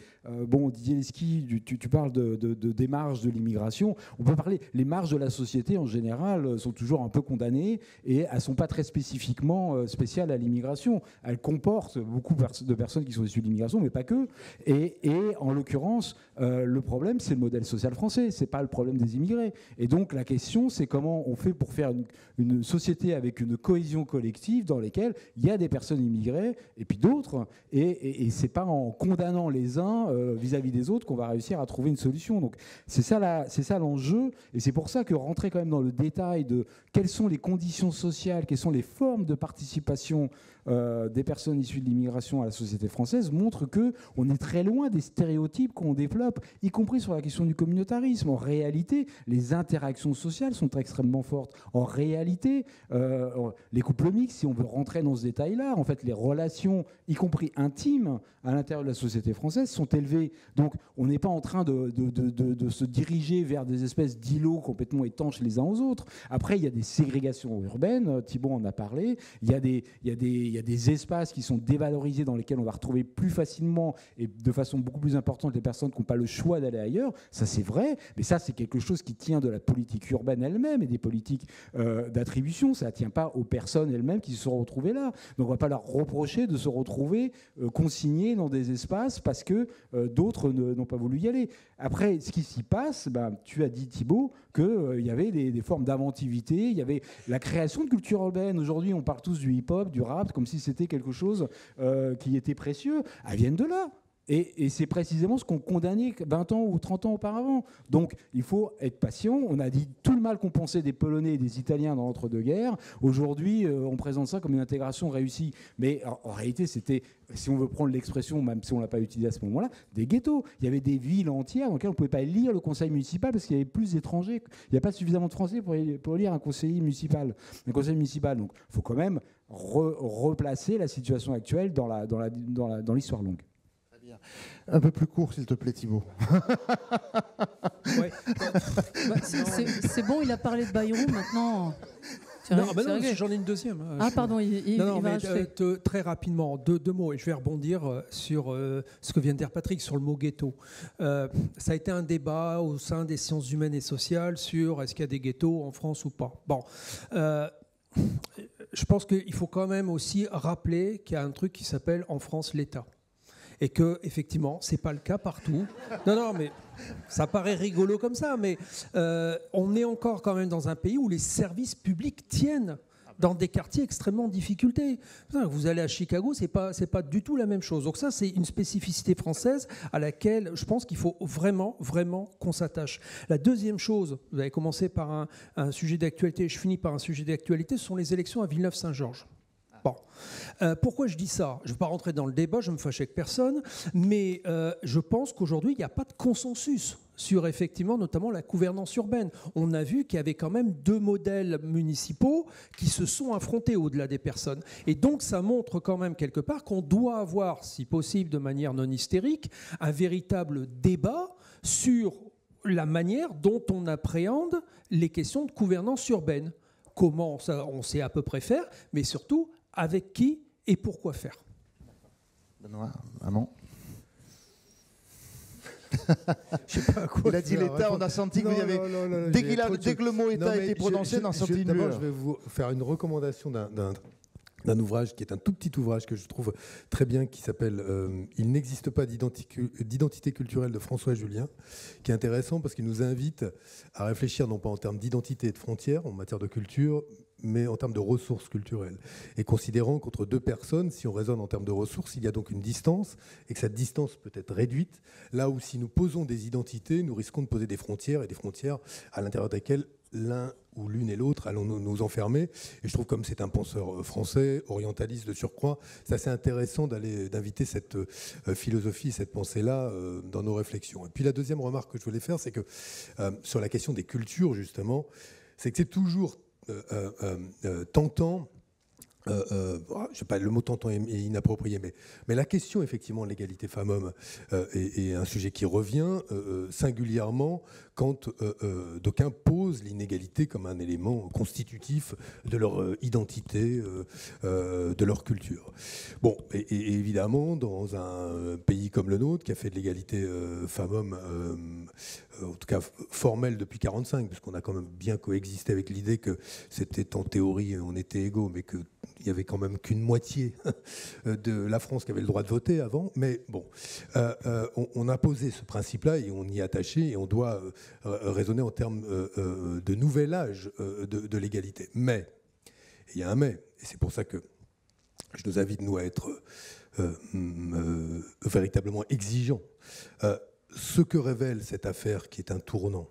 Didier Lesky, tu parles des marges de l'immigration. On peut parler, les marges de la société en général sont toujours un peu condamnées, et elles ne sont pas très spécifiquement spéciales à l'immigration. Elles comportent beaucoup de personnes qui sont issues de l'immigration, mais pas que. Et en l'occurrence, le problème, c'est le modèle social français, ce n'est pas le problème des immigrés. Et donc la question, c'est comment on fait pour faire une société avec une cohésion collective dans laquelle il y a des personnes immigrées et puis d'autres, et c'est pas en condamnant les uns vis-à-vis des autres qu'on va réussir à trouver une solution. Donc c'est ça l'enjeu, et c'est pour ça que rentrer quand même dans le détail de quelles sont les conditions sociales, quelles sont les formes de participation des personnes issues de l'immigration à la société française montre qu'on est très loin des stéréotypes qu'on développe, y compris sur la question du communautarisme. En réalité, les interactions sociales sont extrêmement fortes. En réalité, les couples mixtes, si on veut rentrer dans ce détail-là, en fait, les relations, y compris intimes, à l'intérieur de la société française sont élevées. Donc, on n'est pas en train de se diriger vers des espèces d'îlots complètement étanches les uns aux autres. Après, il y a des ségrégations urbaines, Thibault en a parlé, il y a des espaces qui sont dévalorisés dans lesquels on va retrouver plus facilement et de façon beaucoup plus importante les personnes qui n'ont pas le choix d'aller ailleurs. Ça, c'est vrai, mais ça, c'est quelque chose qui tient de la politique urbaine elle-même et des politiques d'attribution. Ça ne tient pas aux personnes elles-mêmes qui se sont retrouvées là. Donc, on ne va pas leur reprocher de se retrouver consignées dans des espaces parce que d'autres n'ont pas voulu y aller. Après, ce qui s'y passe, tu as dit, Thibault, qu'il y avait des formes d'inventivité, il y avait la création de culture urbaine. Aujourd'hui, on parle tous du hip-hop, du rap, comme si c'était quelque chose qui était précieux. Elles viennent de là. Et c'est précisément ce qu'on condamnait 20 ans ou 30 ans auparavant. Donc il faut être patient. On a dit tout le mal qu'on pensait des Polonais et des Italiens dans l'entre-deux-guerres. Aujourd'hui, on présente ça comme une intégration réussie. Mais en réalité, c'était, si on veut prendre l'expression, même si on ne l'a pas utilisée à ce moment-là, des ghettos. Il y avait des villes entières dans lesquelles on ne pouvait pas lire le conseil municipal parce qu'il y avait plus d'étrangers. Il n'y a pas suffisamment de Français pour lire un conseiller municipal. Donc il faut quand même replacer la situation actuelle dans l'histoire longue. Un peu plus court, s'il te plaît, Thibault. Ouais. C'est bon, il a parlé de Bayrou, maintenant. Non, j'en ai une deuxième. Pardon, il va rajouter. Très rapidement, deux mots, et je vais rebondir sur ce que vient de dire Patrick sur le mot ghetto. Ça a été un débat au sein des sciences humaines et sociales sur est-ce qu'il y a des ghettos en France ou pas. Bon. Je pense qu'il faut quand même aussi rappeler qu'il y a un truc qui s'appelle en France l'État. Et que, effectivement, c'est pas le cas partout. Non, mais ça paraît rigolo comme ça, mais on est encore quand même dans un pays où les services publics tiennent dans des quartiers extrêmement en difficulté. Vous allez à Chicago, c'est pas du tout la même chose. Donc ça, c'est une spécificité française à laquelle je pense qu'il faut vraiment qu'on s'attache. La deuxième chose, vous avez commencé par un sujet d'actualité, je finis par un sujet d'actualité, ce sont les élections à Villeneuve-Saint-Georges. Bon. Pourquoi je dis ça? Je ne vais pas rentrer dans le débat, je ne me fâche avec personne, mais je pense qu'aujourd'hui, il n'y a pas de consensus sur, effectivement, notamment la gouvernance urbaine. On a vu qu'il y avait quand même 2 modèles municipaux qui se sont affrontés au-delà des personnes. Et donc, ça montre quand même quelque part qu'on doit avoir, si possible de manière non hystérique, un véritable débat sur la manière dont on appréhende les questions de gouvernance urbaine. Comment ça, on sait à peu près faire, mais surtout avec qui et pourquoi faire. Benoît, Manon. Je sais pas à quoi il a dit l'État, on a senti que vous y avez. Dès que le mot État a été prononcé, on a senti une D'abord, lueur. je vais vous faire une recommandation d'un ouvrage qui est un tout petit ouvrage que je trouve très bien, qui s'appelle Il n'existe pas d'identité culturelle de François Julien, qui est intéressant parce qu'il nous invite à réfléchir non pas en termes d'identité et de frontières en matière de culture, mais en termes de ressources culturelles. Et considérant qu'entre deux personnes, si on raisonne en termes de ressources, il y a donc une distance, et que cette distance peut être réduite, là où si nous posons des identités, nous risquons de poser des frontières, et des frontières à l'intérieur desquelles l'un ou l'une et l'autre allons nous enfermer. Et je trouve, comme c'est un penseur français, orientaliste de surcroît, c'est assez intéressant d'inviter cette philosophie, cette pensée-là dans nos réflexions. Et puis la deuxième remarque que je voulais faire, c'est que sur la question des cultures, justement, c'est que c'est toujours tentant, je sais pas, le mot tentant est inapproprié, mais la question effectivement de l'égalité femmes-hommes est un sujet qui revient singulièrement quand d'aucuns posent l'inégalité comme un élément constitutif de leur identité, de leur culture. Bon, et évidemment, dans un pays comme le nôtre, qui a fait de l'égalité femmes-hommes, en tout cas formelle depuis 1945, puisqu'on a quand même bien coexisté avec l'idée que c'était en théorie, on était égaux, mais qu'il n'y avait quand même qu'une moitié de la France qui avait le droit de voter avant. Mais bon, on a posé ce principe-là et on y est attaché, et on doit raisonner en termes de nouvel âge de l'égalité. Mais, il y a un mais, et c'est pour ça que je nous invite, nous, à être véritablement exigeants. Ce que révèle cette affaire, qui est un tournant,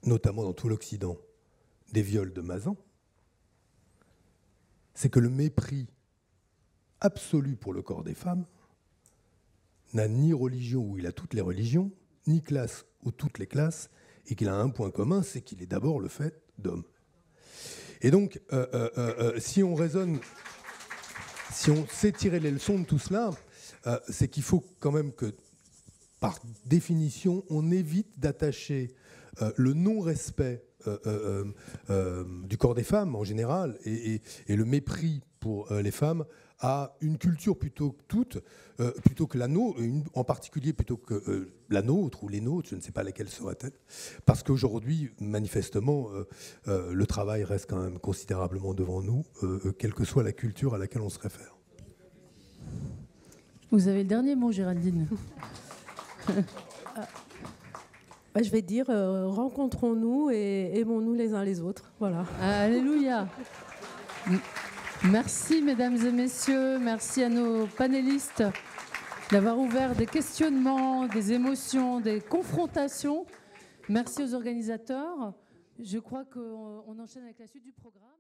notamment dans tout l'Occident, des viols de Mazan, c'est que le mépris absolu pour le corps des femmes n'a ni religion, où il a toutes les religions, ni classe, ou toutes les classes, et qu'il a un point commun, c'est qu'il est d'abord le fait d'homme. Et donc, si on raisonne, si on sait tirer les leçons de tout cela, c'est qu'il faut quand même que, par définition, on évite d'attacher le non-respect du corps des femmes en général et le mépris pour les femmes à une culture plutôt que la nôtre, en particulier plutôt que la nôtre ou les nôtres, je ne sais pas laquelle sera-t-elle, parce qu'aujourd'hui, manifestement, le travail reste quand même considérablement devant nous, quelle que soit la culture à laquelle on se réfère. Vous avez le dernier mot, Géraldine. Je vais dire, rencontrons-nous et aimons-nous les uns les autres. Voilà. Alléluia. Merci, mesdames et messieurs. Merci à nos panélistes d'avoir ouvert des questionnements, des émotions, des confrontations. Merci aux organisateurs. Je crois qu'on enchaîne avec la suite du programme.